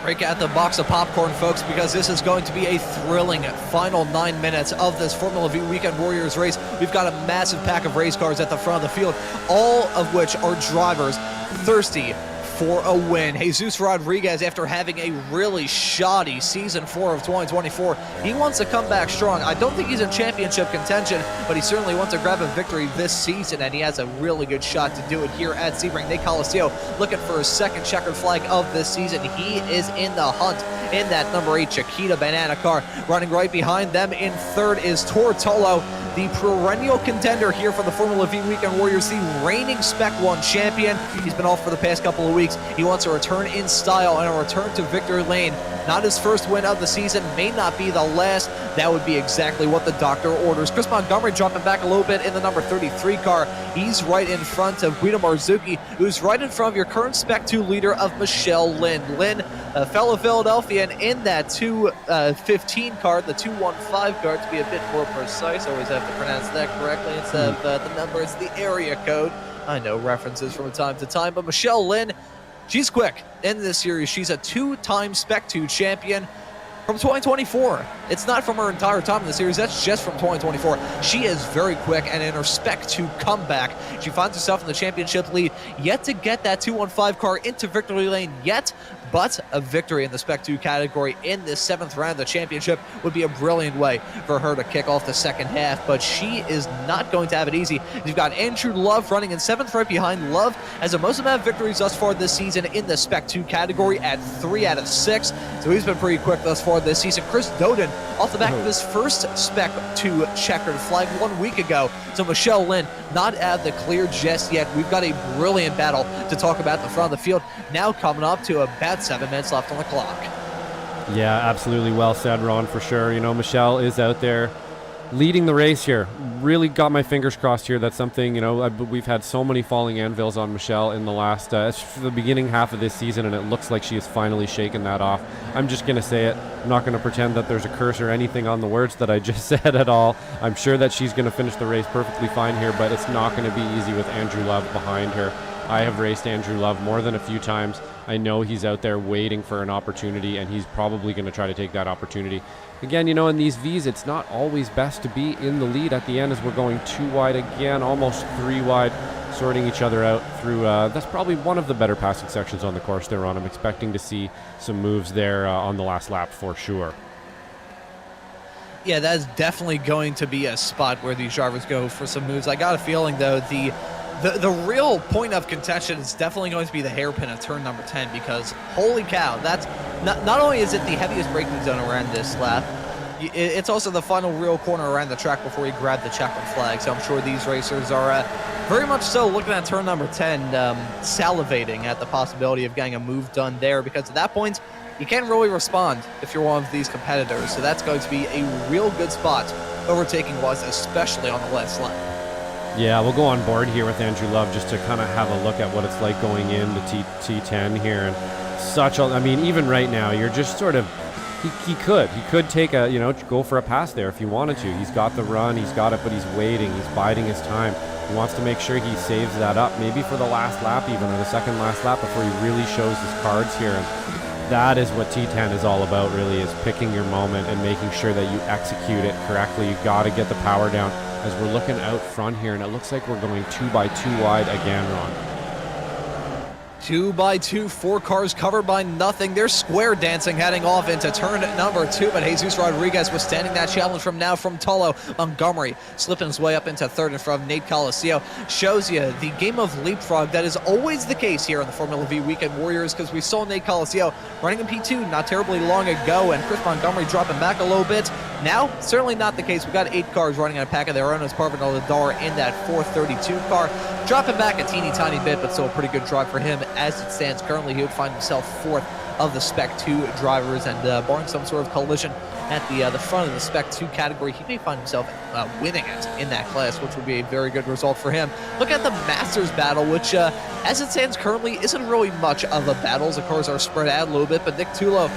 Break out the box of popcorn, folks, because this is going to be a thrilling final 9 minutes of this Formula Vee Weekend Warriors race. We've got a massive pack of race cars at the front of the field, all of which are drivers thirsty for a win. Jesus Rodriguez, after having a really shoddy season 4 of 2024, he wants to come back strong. I don't think he's in championship contention, but he certainly wants to grab a victory this season, and he has a really good shot to do it here at Sebring. Nate Coliseo looking for his second checkered flag of this season. He is in the hunt in that number 8 Chiquita Banana car. Running right behind them in third is Tortolo, the perennial contender here for the Formula Vee Weekend Warriors, the reigning Spec 1 champion. He's been off for the past couple of weeks. He wants a return in style and a return to victory lane. Not his first win of the season, may not be the last. That would be exactly what the doctor orders. Chris Montgomery dropping back a little bit in the number 33 car. He's right in front of Guido Marzuki, who's right in front of your current Spec 2 leader of Michelle Lynn. Lynn, a fellow Philadelphian, in that 215 car, the 215 car to be a bit more precise. Always have to pronounce that correctly instead of the number. It's the area code. I know references from time to time, but Michelle Lynn, she's quick in this series. She's a 2-time Spec 2 champion from 2024. It's not from her entire time in the series. That's just from 2024. She is very quick, and in her Spec 2 comeback, she finds herself in the championship lead. Yet to get that 215 car into victory lane yet, but a victory in the Spec 2 category in this 7th round of the championship would be a brilliant way for her to kick off the second half, but she is not going to have it easy. You've got Andrew Love running in 7th right behind. Love has the most amount of victories thus far this season in the Spec 2 category at 3 out of 6, so he's been pretty quick thus far this season. Chris Doden off the back of his first Spec 2 checkered flag 1 week ago, so Michelle Lynn not out of the clear just yet. We've got a brilliant battle to talk about at the front of the field, now coming up to about 7 minutes left on the clock. Yeah, absolutely. Well said, Ron, for sure. Michelle is out there leading the race here. Really got my fingers crossed here. That's something, we've had so many falling anvils on Michelle in the last, for the beginning half of this season, and it looks like she has finally shaken that off. I'm just going to say it. I'm not going to pretend that there's a curse or anything on the words that I just said at all. I'm sure that she's going to finish the race perfectly fine here, but it's not going to be easy with Andrew Love behind her. I have raced Andrew Love more than a few times. I know he's out there waiting for an opportunity, and he's probably going to try to take that opportunity. Again, in these V's, it's not always best to be in the lead at the end as we're going 2 wide again, almost 3 wide, sorting each other out through, that's probably one of the better passing sections on the course there, Ron. I'm expecting to see some moves there on the last lap for sure. Yeah, that's definitely going to be a spot where these drivers go for some moves. I got a feeling, though, the The real point of contention is definitely going to be the hairpin at turn number 10, because holy cow, that's not only is it the heaviest braking zone around this lap, it's also the final real corner around the track before you grab the checkered flag. So I'm sure these racers are very much so looking at turn number 10, salivating at the possibility of getting a move done there, because at that point, you can't really respond if you're one of these competitors. So that's going to be a real good spot overtaking-wise, especially on the last lap. Yeah, we'll go on board here with Andrew Love just to kind of have a look at what it's like going into T10 here. And I mean, even right now, you're just sort of, he could take go for a pass there if he wanted to. He's got the run, he's got it, but he's waiting, he's biding his time. He wants to make sure he saves that up, maybe for the last lap even, or the second last lap before he really shows his cards here. And that is what T10 is all about, really, is picking your moment and making sure that you execute it correctly. You got to get the power down. As we're looking out front here, and it looks like we're going 2 by 2 wide again, Ron. 2 by 2, 4 cars covered by nothing. They're square dancing heading off into turn number 2, but Jesus Rodriguez withstanding that challenge from Tullo. Montgomery slipping his way up into third in front of Nate Coliseo. Shows you the game of leapfrog that is always the case here in the Formula Vee Weekend Warriors, because we saw Nate Coliseo running in P2 not terribly long ago, and Chris Montgomery dropping back a little bit. Now, certainly not the case. We've got 8 cars running on a pack of their own as Parvin Ladar in that 432 car. Dropping back a teeny tiny bit, but still a pretty good drive for him. As it stands currently, he would find himself 4th of the Spec 2 drivers, and barring some sort of collision at the front of the Spec 2 category, he may find himself winning it in that class, which would be a very good result for him. Look at the Masters battle, which as it stands currently isn't really much of a battle. The cars are spread out a little bit, but Nick Tullo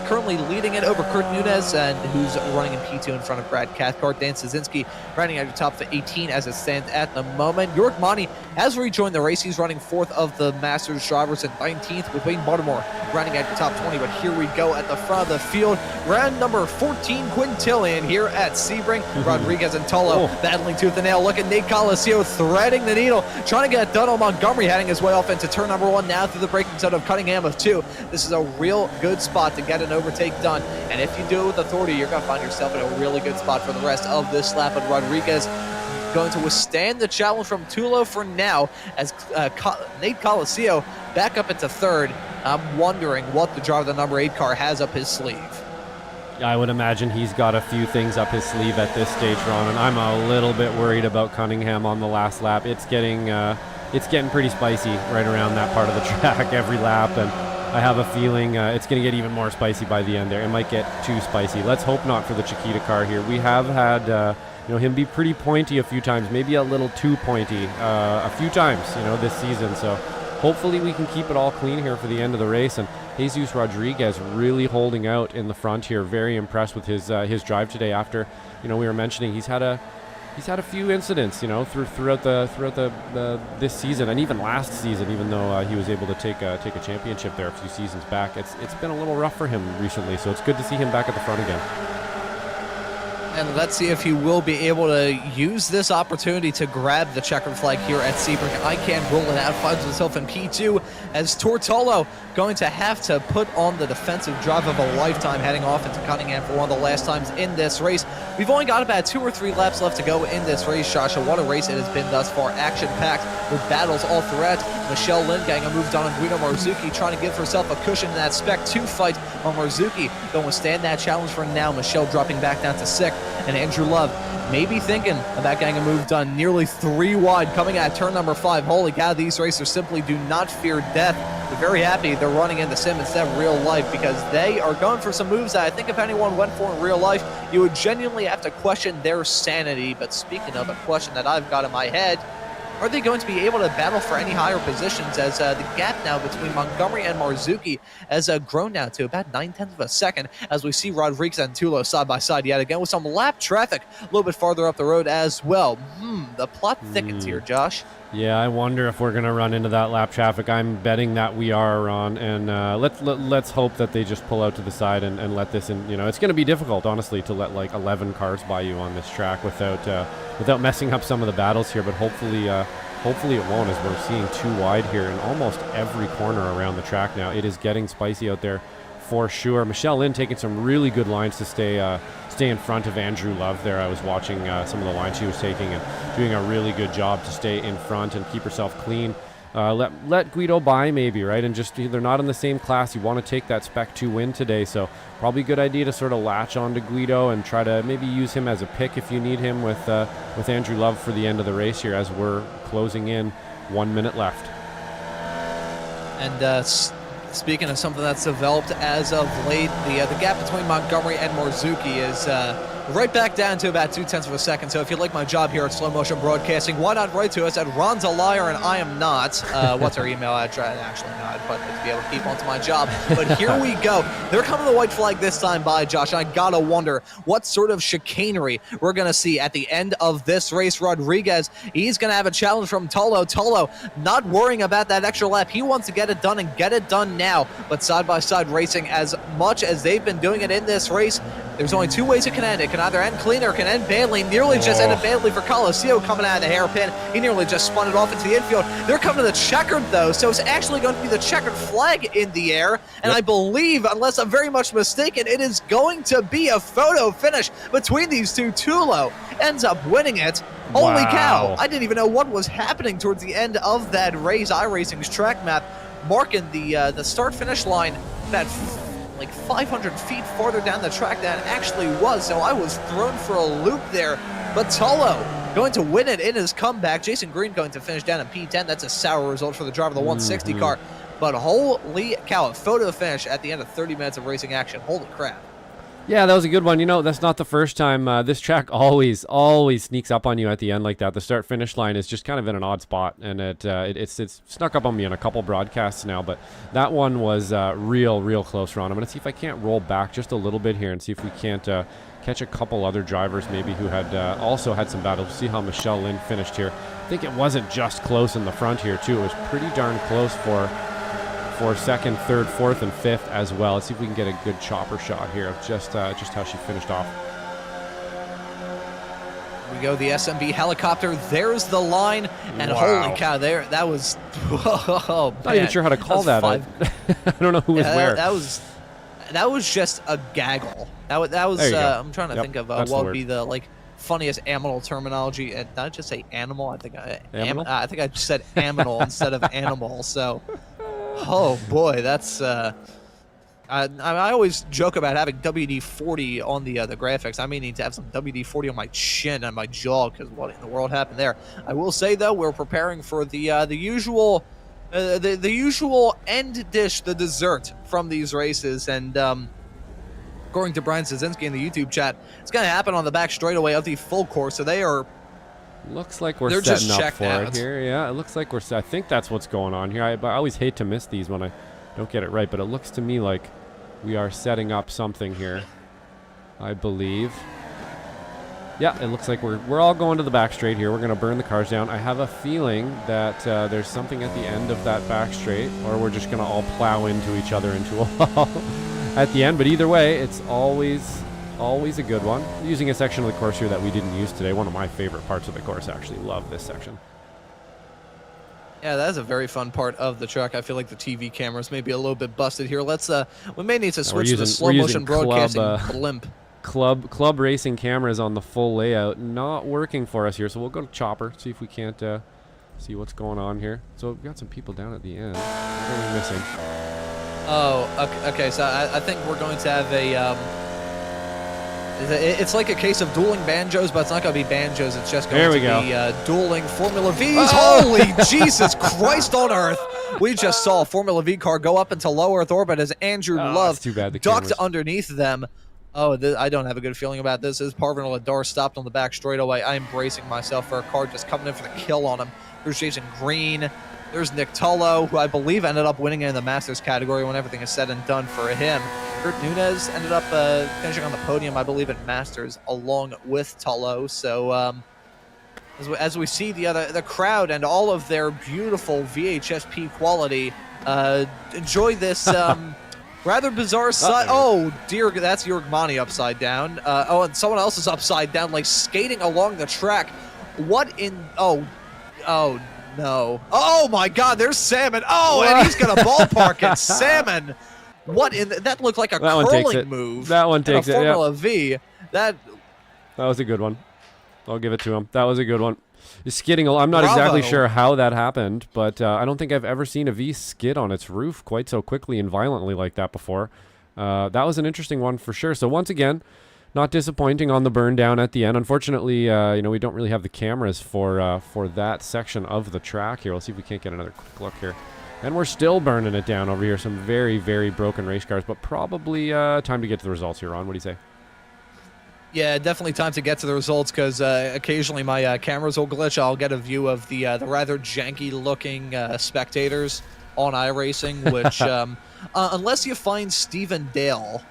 currently leading it over Kurt Nunez, and who's running in P2 in front of Brad Cathcart. Dan Szynski running at the top for 18 as it stands at the moment. York Monty has rejoined the race. He's running 4th of the Masters drivers and 19th, with Wayne Baltimore running at the top 20. But here we go at the front of the field. Round number 14 quintillion here at Sebring. Rodriguez and Tullo battling tooth and nail. Look at Nate Coliseo threading the needle, trying to get it done on Montgomery, heading his way off into turn number 1 now through the braking zone of Cunningham of 2. This is a real good spot to get an overtake done, and if you do it with authority, you're going to find yourself in a really good spot for the rest of this lap. And Rodriguez going to withstand the challenge from Tullo for now, as Nate Coliseo back up into 3rd. I'm wondering what the driver of the number 8 car has up his sleeve. I would imagine he's got a few things up his sleeve at this stage, Ron, and I'm a little bit worried about Cunningham on the last lap. It's getting pretty spicy right around that part of the track every lap, and I have a feeling it's going to get even more spicy by the end there. It might get too spicy. Let's hope not for the Chiquita car here. We have had him be pretty pointy a few times, maybe a little too pointy a few times, this season. So hopefully we can keep it all clean here for the end of the race. And Jesus Rodriguez really holding out in the front here. Very impressed with his drive today. After we were mentioning he's had a few incidents throughout this season, and even last season, even though he was able to take a championship there a few seasons back. It's been a little rough for him recently, so it's good to see him back at the front again. And let's see if he will be able to use this opportunity to grab the checkered flag here at Sebring. I can't rule it out. Finds himself in P2 as Tortolo going to have to put on the defensive drive of a lifetime, heading off into Cunningham for one of the last times in this race. We've only got about 2 or 3 laps left to go in this race, Joshua. What a race it has been thus far. Action-packed with battles all throughout. Michelle Lynn getting a move done on Guido Marzuki, trying to give herself a cushion in that Spec 2 fight. On Marzuki going to stand that challenge for now. Michelle dropping back down to 6th. And Andrew Love maybe thinking about getting a move done nearly 3 wide coming at turn number 5. Holy cow, these racers simply do not fear death. They're very happy they're running in the sim instead of real life, because they are going for some moves that I think if anyone went for in real life, you would genuinely have to question their sanity. But speaking of a question that I've got in my head, are they going to be able to battle for any higher positions, as the gap now between Montgomery and Marzuki has grown now to about 9/10 of a second, as we see Rodriguez and Tullo side by side yet again with some lap traffic a little bit farther up the road as well. The plot thickens here, Josh. Yeah, I wonder if we're going to run into that lap traffic. I'm betting that we are, Ron, and let's hope that they just pull out to the side and let this in. It's going to be difficult, honestly, to let like 11 cars by you on this track without messing up some of the battles here, but hopefully it won't, as we're seeing 2 wide here in almost every corner around the track now. It is getting spicy out there for sure. Michelle Lynn taking some really good lines to stay in front of Andrew Love there. I was watching some of the lines she was taking and doing a really good job to stay in front and keep herself clean. Let Guido by maybe, right? And just they're not in the same class. You want to take that Spec 2 win today, so probably a good idea to sort of latch on to Guido and try to maybe use him as a pick if you need him with Andrew Love for the end of the race here as we're closing in 1 minute left. And speaking of something that's developed as of late, the gap between Montgomery and Morzuki is right back down to about 0.2 of a second. So if you like my job here at Slow Motion Broadcasting, why not write to us at Ron's a liar and I am not. What's our email address? Actually not, but to be able to keep on to my job. But here we go. They're coming to the white flag this time by Josh. I gotta wonder what sort of chicanery we're gonna see at the end of this race. Rodriguez, he's gonna have a challenge from Tolo. Tolo not worrying about that extra lap. He wants to get it done and get it done now. But side-by-side racing, as much as they've been doing it in this race, there's only two ways it can end. It can either end clean or it can end badly. Nearly just ended badly for Colosseo coming out of the hairpin. He nearly just spun it off into the infield. They're coming to the checkered, though, so it's actually going to be the checkered flag in the air. And I believe, unless I'm very much mistaken, it is going to be a photo finish between these two. Tulo ends up winning it. Holy cow. I didn't even know what was happening towards the end of that race. iRacing's track map marking the start-finish line that like 500 feet farther down the track than it actually was, so I was thrown for a loop there. But Tolo going to win it in his comeback. Jason Green going to finish down in P10. That's a sour result for the driver of the 160 car. But holy cow, a photo finish at the end of 30 minutes of racing action. Holy crap. Yeah, that was a good one. You know, that's not the first time. This track always sneaks up on you at the end like that. The start-finish line is just kind of in an odd spot, and it's snuck up on me on a couple broadcasts now, but that one was real close, Ron. I'm going to see if I can't roll back just a little bit here and see if we can't catch a couple other drivers maybe who had also had some battles. See how Michelle Lynn finished here. I think it wasn't just close in the front here, too. It was pretty darn close for second, third, fourth, and fifth as well. Let's see if we can get a good chopper shot here of just how she finished off. We go, the SMB helicopter. There's the line, and holy cow, that was. Oh, not even sure how to call that. I don't know who was where. That was just a gaggle. That was. I'm trying to think of what would be the funniest animal terminology. And not just say animal. I think I just said aminal instead of animal. So. Oh boy, that's I always joke about having WD-40 on the graphics. I may need to have some WD-40 on my chin and my jaw because what in the world happened there? I will say though, we're preparing for the usual end dish, the dessert from these races, and according to Brian Szynski in the YouTube chat, it's going to happen on the back straightaway of the full course. So they are. Looks like we're setting up for it here. Yeah, it looks like we're. I think that's what's going on here. I always hate to miss these when I don't get it right, but it looks to me like we are setting up something here. I believe. Yeah, it looks like we're all going to the back straight here. We're going to burn the cars down. I have a feeling that there's something at the end of that back straight, or we're just going to all plow into each other into a wall at the end. But either way, it's always a good one. Using a section of the course here that we didn't use today. One of my favorite parts of the course. I actually love this section. Yeah, that is a very fun part of the track. I feel like the TV cameras may be a little bit busted here. Let's we may need to switch to the slow motion broadcasting blimp. Club racing cameras on the full layout not working for us here, so we'll go to chopper, see if we can't see what's going on here. So we've got some people down at the end. What are we missing? Oh, okay. So I think we're going to have a it's like a case of dueling banjos, but it's not going to be banjos. It's just going to be dueling Formula V's. Oh! Holy Jesus Christ on Earth! We just saw a Formula V car go up into low Earth orbit as Andrew Love ducked underneath them. Oh, I don't have a good feeling about this. As Parvin Ladar stopped on the back straightaway, I'm bracing myself for a car just coming in for the kill on him. There's Jason Green. There's Nick Tullo, who I believe ended up winning in the Masters category when everything is said and done for him. Kurt Nunez ended up finishing on the podium, I believe, at Masters along with Tullo. So as we see the crowd and all of their beautiful VHSP quality enjoy this rather bizarre side. Oh dear, that's Jurgmani upside down. Oh, and someone else is upside down, like skating along the track. What in? Oh no! Oh my God, there's Salmon. Oh, and he's gonna ballpark it. Salmon What in that looked like a That one takes curling it. move. That one takes it, yeah. Formula V. That was a good one. I'll give it to him. That was a good one. He's skidding. I'm not Bravo. exactly sure how that happened, but I don't think I've ever seen a V skid on its roof quite so quickly and violently like that before. That was an interesting one for sure. So once again, not disappointing on the burn down at the end. Unfortunately, we don't really have the cameras for that section of the track here. Let's see if we can't get another quick look here. And we're still burning it down over here. Some very, very broken race cars, but probably time to get to the results here, Ron. What do you say? Yeah, definitely time to get to the results because occasionally my cameras will glitch. I'll get a view of the rather janky-looking spectators on iRacing, which unless you find Steve and Dale,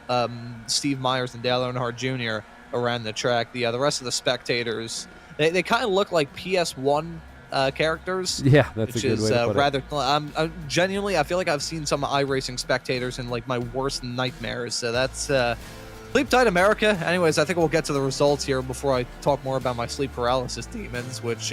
Steve Myers and Dale Earnhardt Jr. around the track, the rest of the spectators, they kind of look like PS1 characters. Yeah, that's a good way to put rather. Genuinely, I feel like I've seen some iRacing spectators in like my worst nightmares. So that's. Sleep tight, America. Anyways, I think we'll get to the results here before I talk more about my sleep paralysis demons, which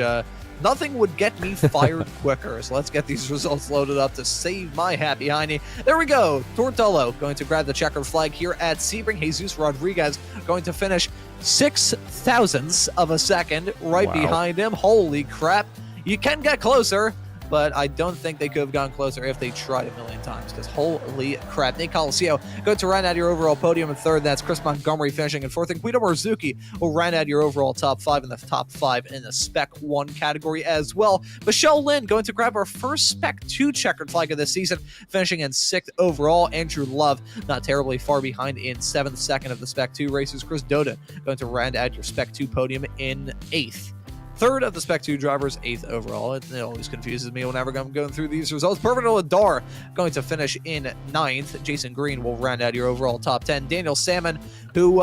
nothing would get me fired quicker. So let's get these results loaded up to save my happy hiney. There we go. Tortello going to grab the checkered flag here at Sebring. Jesus Rodriguez going to finish 0.006 of a second right behind him. Holy crap. You can get closer, but I don't think they could have gone closer if they tried a million times, because holy crap. Nate Colicio going to round out your overall podium in third. That's Chris Montgomery finishing in fourth. And Guido Marzuki will round out your overall top five in the top five in the Spec 1 category as well. Michelle Lynn going to grab our first Spec 2 checkered flag of the season, finishing in sixth overall. Andrew Love not terribly far behind in seventh. Second of the Spec 2 races. Chris Doda going to round out your Spec 2 podium in eighth. Third of the Spec 2 drivers, eighth overall. It always confuses me whenever I'm going through these results. Perfect Adar going to finish in ninth. Jason Green will round out your overall top 10. Daniel Salmon, who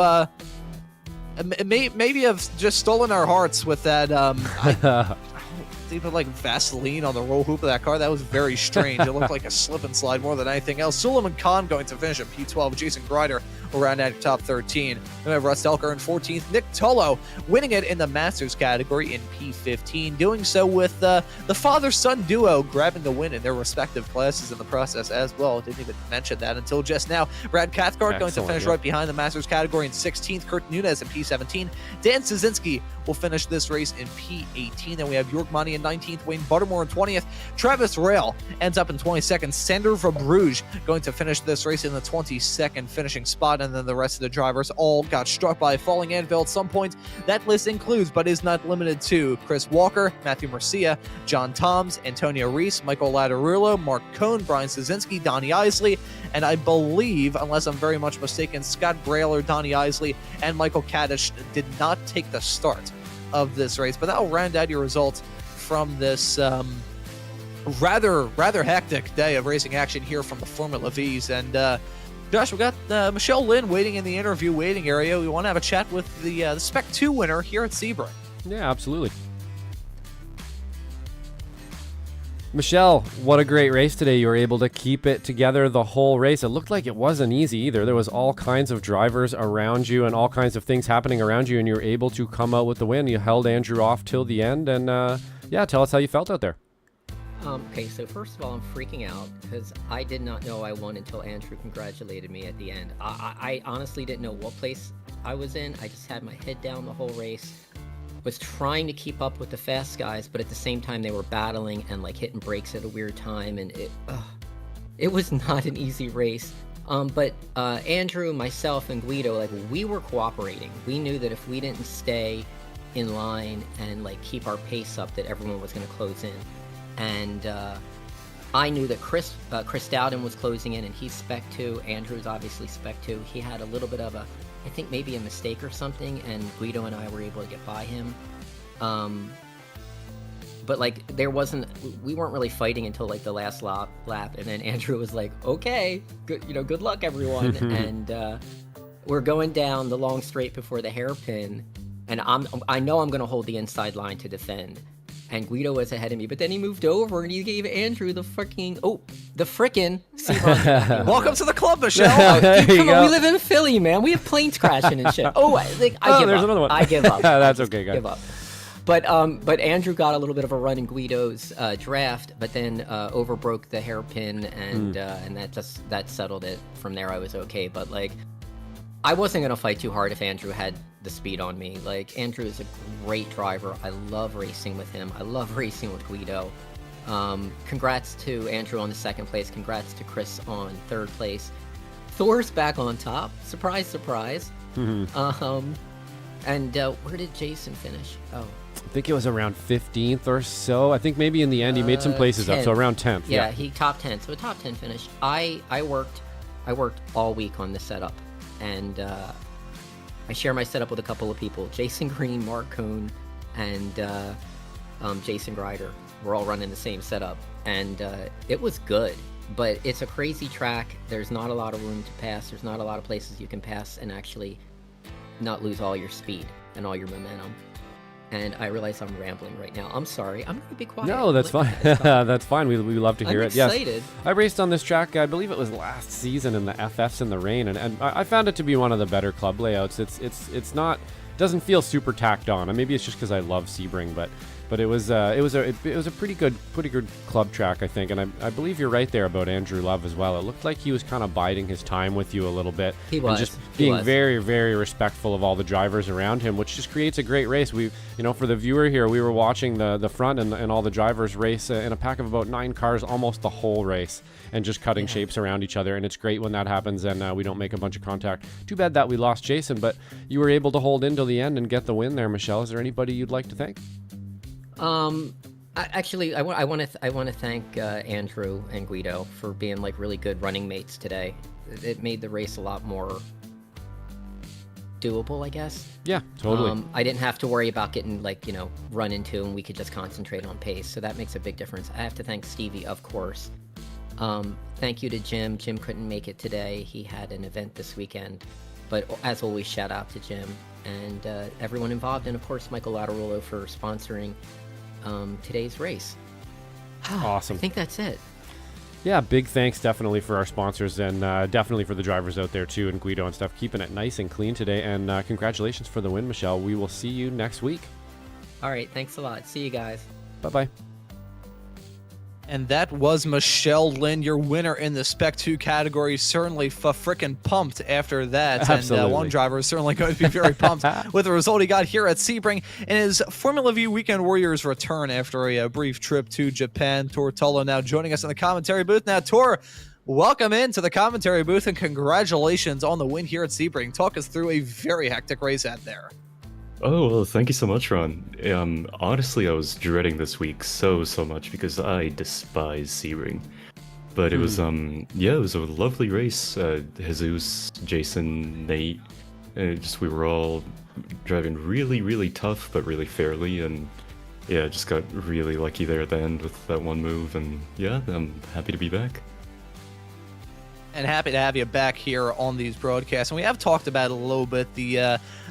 maybe have just stolen our hearts with that. They put like Vaseline on the roll hoop of that car. That was very strange. It looked like a slip and slide more than anything else. Suleiman Khan going to finish in P12. Jason Grider will round out top 13. Then we have Russ Elker in 14th. Nick Tullo winning it in the Masters category in P15. Doing so with the father-son duo grabbing the win in their respective classes in the process as well. Didn't even mention that until just now. Brad Cathcart going to finish right behind the Masters category in 16th. Kurt Nunez in P17. Dan Szynski will finish this race in P18. Then we have York Monty in 19th, Wayne Buttermore in 20th. Travis Rail ends up in 22nd. Sander Verbruge going to finish this race in the 22nd finishing spot, and then the rest of the drivers all got struck by a falling anvil at some point. That list includes, but is not limited to, Chris Walker, Matthew Murcia, John Toms, Antonio Reese, Michael Lattarulo, Mark Cohn, Brian Szynski, Donnie Isley, and I believe, unless I'm very much mistaken, Scott Brailer, Donnie Isley, and Michael Kaddish did not take the start of this race. But that will round out your results from this rather hectic day of racing action here from the Formula V's. And Josh, we got Michelle Lynn waiting in the interview waiting area. We want to have a chat with the Spec 2 winner here at Sebring. Yeah, absolutely. Michelle, what a great race today. You were able to keep it together the whole race. It looked like it wasn't easy either. There was all kinds of drivers around you and all kinds of things happening around you, and you were able to come out with the win. You held Andrew off till the end, and yeah, tell us how you felt out there. Okay, so first of all, I'm freaking out because I did not know I won until Andrew congratulated me at the end. I honestly didn't know what place I was in. I just had my head down the whole race. Was trying to keep up with the fast guys, but at the same time they were battling and like hitting brakes at a weird time, and it was not an easy race. But Andrew, myself, and Guido, like, we were cooperating. We knew that if we didn't stay in line and like keep our pace up, that everyone was going to close in. And I knew that Chris Dowden was closing in, and he's Spec 2. Andrew's obviously Spec 2. He had a little bit of a, I think maybe a mistake or something, and Guido and I were able to get by him. But like we weren't really fighting until like the last lap, and then Andrew was like, "Okay, good luck, everyone." And we're going down the long straight before the hairpin, and I know I'm going to hold the inside line to defend. And Guido was ahead of me, but then he moved over and he gave Andrew the frickin' Welcome to the club, Michelle. Come on, we live in Philly, man. We have planes crashing and shit. I give there's up. another one. I give up. That's okay, guys. Give up. But Andrew got a little bit of a run in Guido's draft, but then overbroke the hairpin, and that settled it. From there, I was okay. But like, I wasn't gonna fight too hard if Andrew had the speed on me. Like, Andrew is a great driver. I love racing with him. I love racing with Guido. Congrats to Andrew on the 2nd place. Congrats to Chris on 3rd place. Thor's back on top. Surprise, surprise. And where did Jason finish? Oh, I think it was around 15th or so. I think maybe in the end he made some places 10th. up, so around 10th. Yeah, he top 10. So a top 10 finish. I worked all week on this setup, and I share my setup with a couple of people: Jason Green, Mark Cohn, and Jason Grider. We're all running the same setup, and it was good. But it's a crazy track. There's not a lot of room to pass. There's not a lot of places you can pass and actually not lose all your speed and all your momentum. And I realize I'm rambling right now. I'm sorry. I'm going to be quiet. No, that's fine. That's fine. We love to hear I'm it. Yes. excited. I raced on this track, I believe it was last season in the FFs in the rain, and I found it to be one of the better club layouts. It's not, doesn't feel super tacked on. And maybe it's just because I love Sebring, but it was a pretty good club track, I think. And I believe you're right there about Andrew Love as well. It looked like he was kind of biding his time with you a little bit. He was. And just being very, very respectful of all the drivers around him, which just creates a great race. For the viewer here, we were watching the front and all the drivers race in a pack of about 9 cars almost the whole race, and just cutting shapes around each other. And it's great when that happens and we don't make a bunch of contact. Too bad that we lost Jason, but you were able to hold in till the end and get the win there, Michelle. Is there anybody you'd like to thank? Actually, I want to thank Andrew and Guido for being like really good running mates today. It made the race a lot more doable, I guess. Yeah, totally. I didn't have to worry about getting run into, and we could just concentrate on pace. So that makes a big difference. I have to thank Stevie, of course. Thank you to Jim. Jim couldn't make it today. He had an event this weekend. But as always, shout out to Jim and everyone involved, and of course Michael Latarolo for sponsoring today's race. Awesome. I think that's it. Yeah, big thanks definitely for our sponsors, and definitely for the drivers out there too, and Guido and stuff, keeping it nice and clean today. And congratulations for the win, Michelle. We will see you next week. All right, thanks a lot. See you guys. Bye-bye. And that was Michelle Lynn, your winner in the Spec 2 category. Certainly frickin' pumped after that. Absolutely. And one driver is certainly going to be very pumped with the result he got here at Sebring in his Formula Vee Weekend Warriors return after a brief trip to Japan. Tor Tolo now joining us in the commentary booth. Now, Tor, welcome into the commentary booth and congratulations on the win here at Sebring. Talk us through a very hectic race out there. Oh, well, thank you so much, Ron. Honestly, I was dreading this week so much because I despise Sebring. But it was, it was a lovely race. Jesus, Jason, Nate, we were all driving really tough, but really fairly. And yeah, just got really lucky there at the end with that one move. And yeah, I'm happy to be back. And happy to have you back here on these broadcasts. And we have talked about a little bit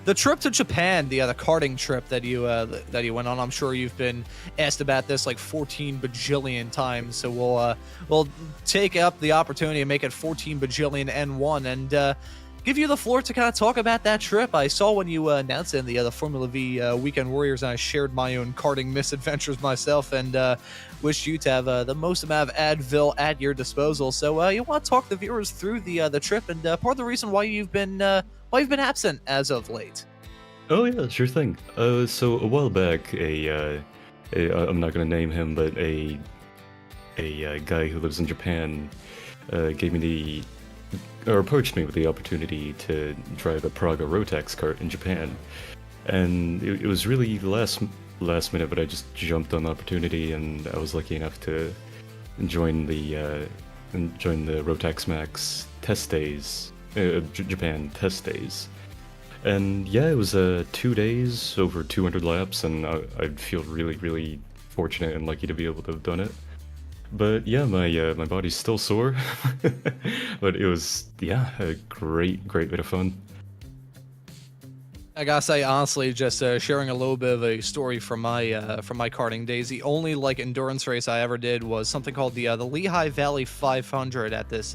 the trip to Japan, the karting trip that you went on. I'm sure you've been asked about this like 14 bajillion times. So we'll take up the opportunity and make it 14 bajillion and one, and give you the floor to kind of talk about that trip. I saw when you announced it in the Formula Vee Weekend Warriors, and I shared my own karting misadventures myself, and wish you to have the most amount of Advil at your disposal. So you want to talk the viewers through the trip and part of the reason why you've been absent as of late. Oh yeah, sure thing. So a while back, I'm not going to name him, but a guy who lives in Japan approached me with the opportunity to drive a Praga Rotax kart in Japan, and it was really the last minute, but I just jumped on the opportunity, and I was lucky enough to join the Rotax Max test days, Japan test days. And yeah, it was 2 days, over 200 laps, and I feel really fortunate and lucky to be able to have done it. But yeah, my body's still sore, but it was a great bit of fun. I gotta say, honestly, just sharing a little bit of a story from my karting days. The only like endurance race I ever did was something called the Lehigh Valley 500 at this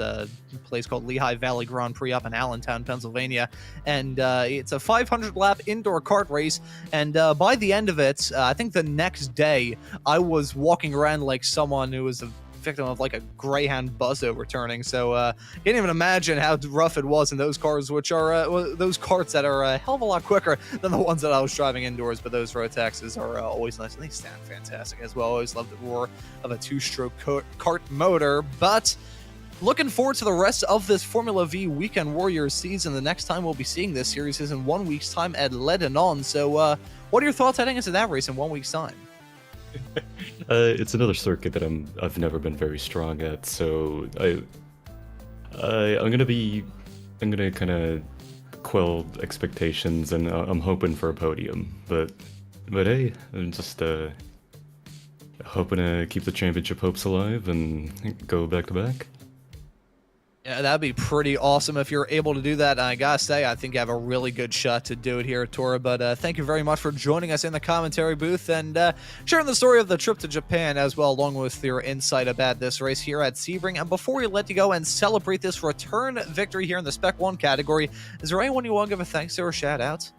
place called Lehigh Valley Grand Prix up in Allentown, Pennsylvania, and it's a 500 lap indoor kart race. And by the end of it, I think the next day, I was walking around like someone who was a victim of like a Greyhound bus overturning. So can't even imagine how rough it was in those cars, which are those karts that are a hell of a lot quicker than the ones that I was driving indoors. But those road taxes are always nice, and they sound fantastic as well. I always love the roar of a two-stroke kart motor. But looking forward to the rest of this Formula V Weekend Warriors season. The next time we'll be seeing this series is in 1 week's time at Lebanon. So what are your thoughts heading into that race in 1 week's time? It's another circuit that I've never been very strong at, so I'm gonna kind of quell expectations, and I'm hoping for a podium. But hey, I'm just hoping to keep the championship hopes alive and go back to back. Yeah, that'd be pretty awesome if you're able to do that. And I gotta say, I think you have a really good shot to do it here at Tora. But thank you very much for joining us in the commentary booth and sharing the story of the trip to Japan as well, along with your insight about this race here at Sebring. And before we let you go and celebrate this return victory here in the Spec 1 category, is there anyone you want to give a thanks to or shout out?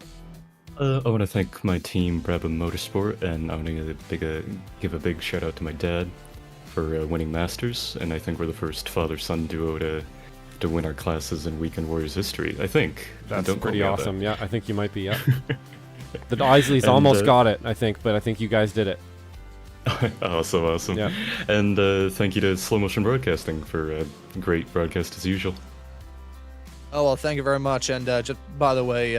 I want to thank my team, Brabham Motorsport, and I want to give a big shout out to my dad for winning Masters. And I think we're the first father-son duo to win our classes in Weekend Warriors history. I think that's pretty awesome. Yeah, I think you might be. Yeah, the Isleys almost got it, I think, but I think you guys did it. Awesome. Yeah. And thank you to Slow Motion Broadcasting for a great broadcast as usual. Oh, well, thank you very much. And just by the way,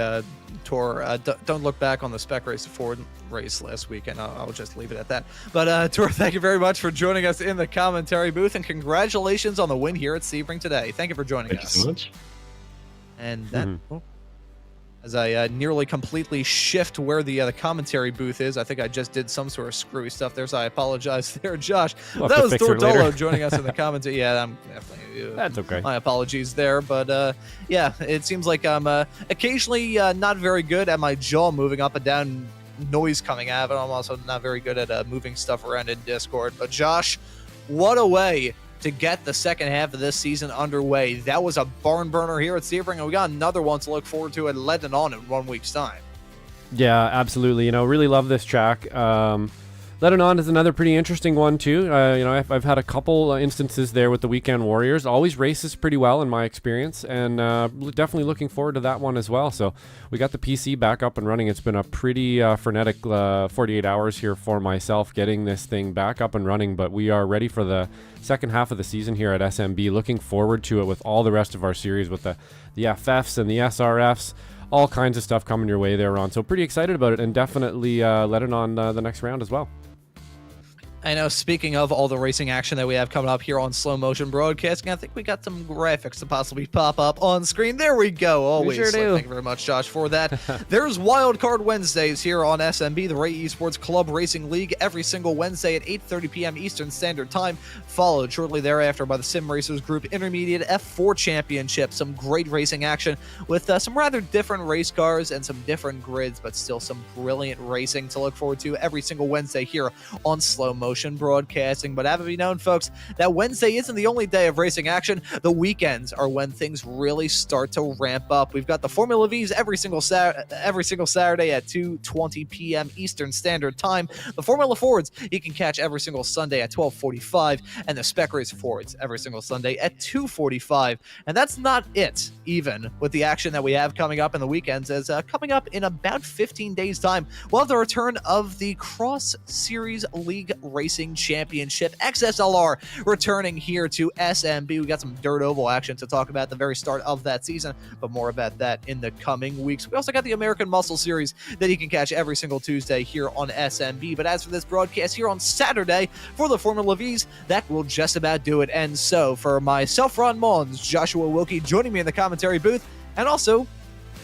Tor, don't look back on the Spec Race Ford race last weekend. I'll just leave it at that. But Tor, thank you very much for joining us in the commentary booth, and congratulations on the win here at Sebring today. Thank you for joining us. Thank you so much. And that, as I nearly completely shift where the commentary booth is, I think I just did some sort of screwy stuff there, so I apologize there, Josh. That was Tordolo joining us in the commentary. Yeah, I'm definitely. That's okay. My apologies there, but yeah, it seems like I'm occasionally not very good at my jaw moving up and down, noise coming out of it. I'm also not very good at moving stuff around in Discord. But Josh, what a way to get the second half of this season underway. That was a barn burner here at Sebring, and we got another one to look forward to at Lebanon in 1 week's time. Yeah, absolutely. You know, really love this track. Lebanon is another pretty interesting one too. You know, I've had a couple instances there with the Weekend Warriors. Always races pretty well in my experience, and definitely looking forward to that one as well. So we got the PC back up and running. It's been a pretty frenetic 48 hours here for myself getting this thing back up and running, but we are ready for the second half of the season here at SMB. Looking forward to it with all the rest of our series with the FFs and the SRFs. All kinds of stuff coming your way there, Ron. So pretty excited about it, and definitely let it on the next round as well. I know, speaking of all the racing action that we have coming up here on Slow Motion Broadcasting, I think we got some graphics to possibly pop up on screen. There we go. Always. We sure do. Thank you very much, Josh, for that. There's Wildcard Wednesdays here on SMB, the Ray Esports Club Racing League, every single Wednesday at 8:30 p.m. Eastern Standard Time, followed shortly thereafter by the Sim Racers Group Intermediate F4 Championship. Some great racing action with some rather different race cars and some different grids, but still some brilliant racing to look forward to every single Wednesday here on Slow Motion Broadcasting. But have it be known, folks, that Wednesday isn't the only day of racing action. The weekends are when things really start to ramp up. We've got the Formula Vees every single Saturday at 2:20 p.m. Eastern Standard Time. The Formula Fords you can catch every single Sunday at 12:45, and the Spec Race Fords every single Sunday at 2:45. And that's not it, even with the action that we have coming up in the weekends. As coming up in about 15 days' time, we'll have the return of the Cross Series League Racing Championship XSLR returning here to SMB. We got some dirt oval action to talk about at the very start of that season, but more about that in the coming weeks. We also got the American Muscle Series that you can catch every single Tuesday here on SMB. But as for this broadcast here on Saturday for the Formula Vees, that will just about do it. And so for myself, Ron Maunz, Joshua Wilkie joining me in the commentary booth, and also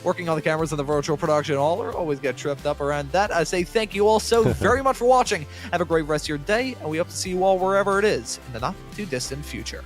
working on the cameras in the virtual production hall, or always get tripped up around that, I say thank you all so very much for watching. Have a great rest of your day, and we hope to see you all wherever it is in the not too distant future.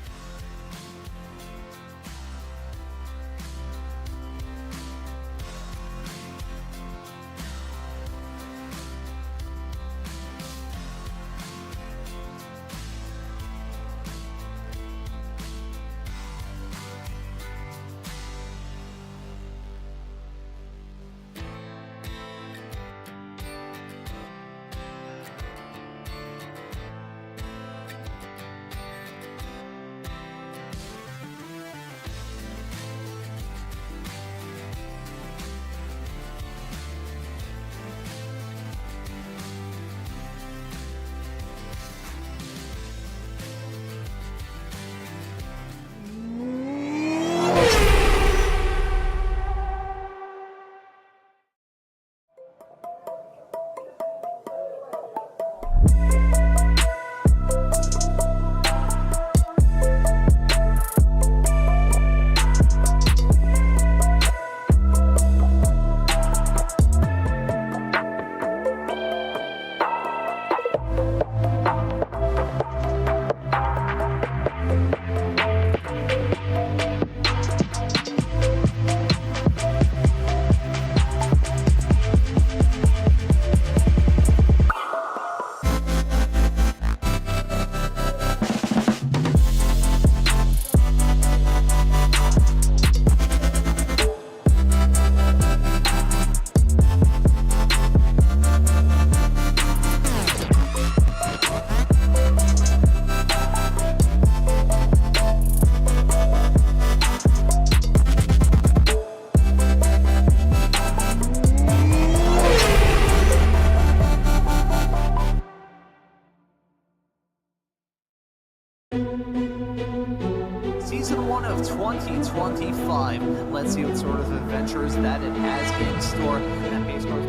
season 1 of 2025. Let's see what sort of adventures that it has in store. And pace cars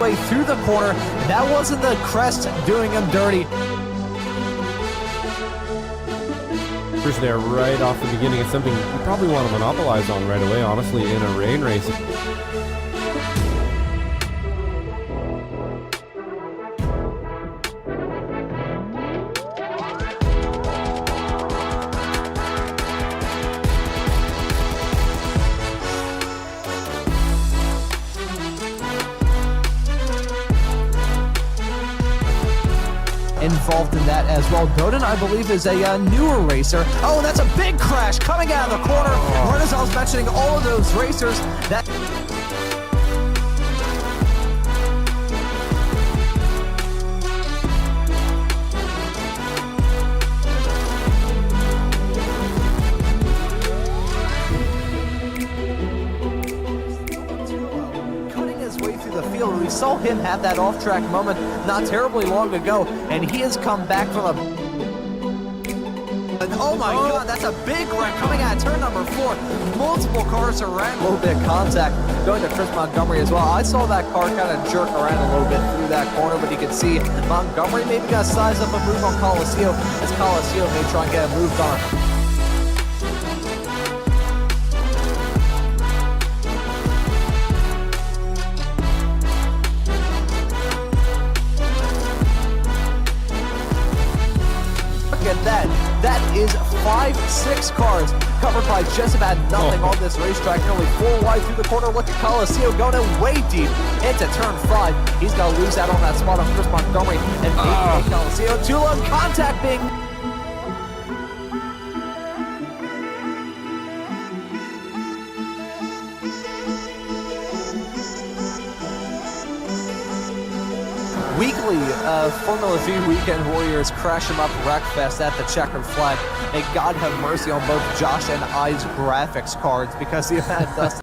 way through the corner. That wasn't the crest doing him dirty. There right off the beginning. It's something you probably want to monopolize on right away, honestly, in a rain race. Involved in that as well. Godin, I believe, is a newer racer. Oh, and that's a big crash coming out of the corner. Right as I was mentioning all of those racers, that way through the field. We saw him have that off-track moment not terribly long ago, and he has come back from a... Oh my God, that's a big wreck coming out of turn number 4. Multiple cars around. A little bit of contact going to Chris Montgomery as well. I saw that car kind of jerk around a little bit through that corner, but you can see Montgomery maybe got to size up a move on Colacio, as Colacio may try and get a move on. That is 5-6 cars covered by just about nothing on this racetrack. Nearly 4 wide through the corner. Look at Colacio going in way deep into turn 5. He's going to lose out on that spot on Chris Montgomery and maybe Colacio. Too low contact being... Weekly Formula Vee Weekend Warriors crash him up wreckfest at the checkered flag. May God have mercy on both Josh and I's graphics cards because the event does.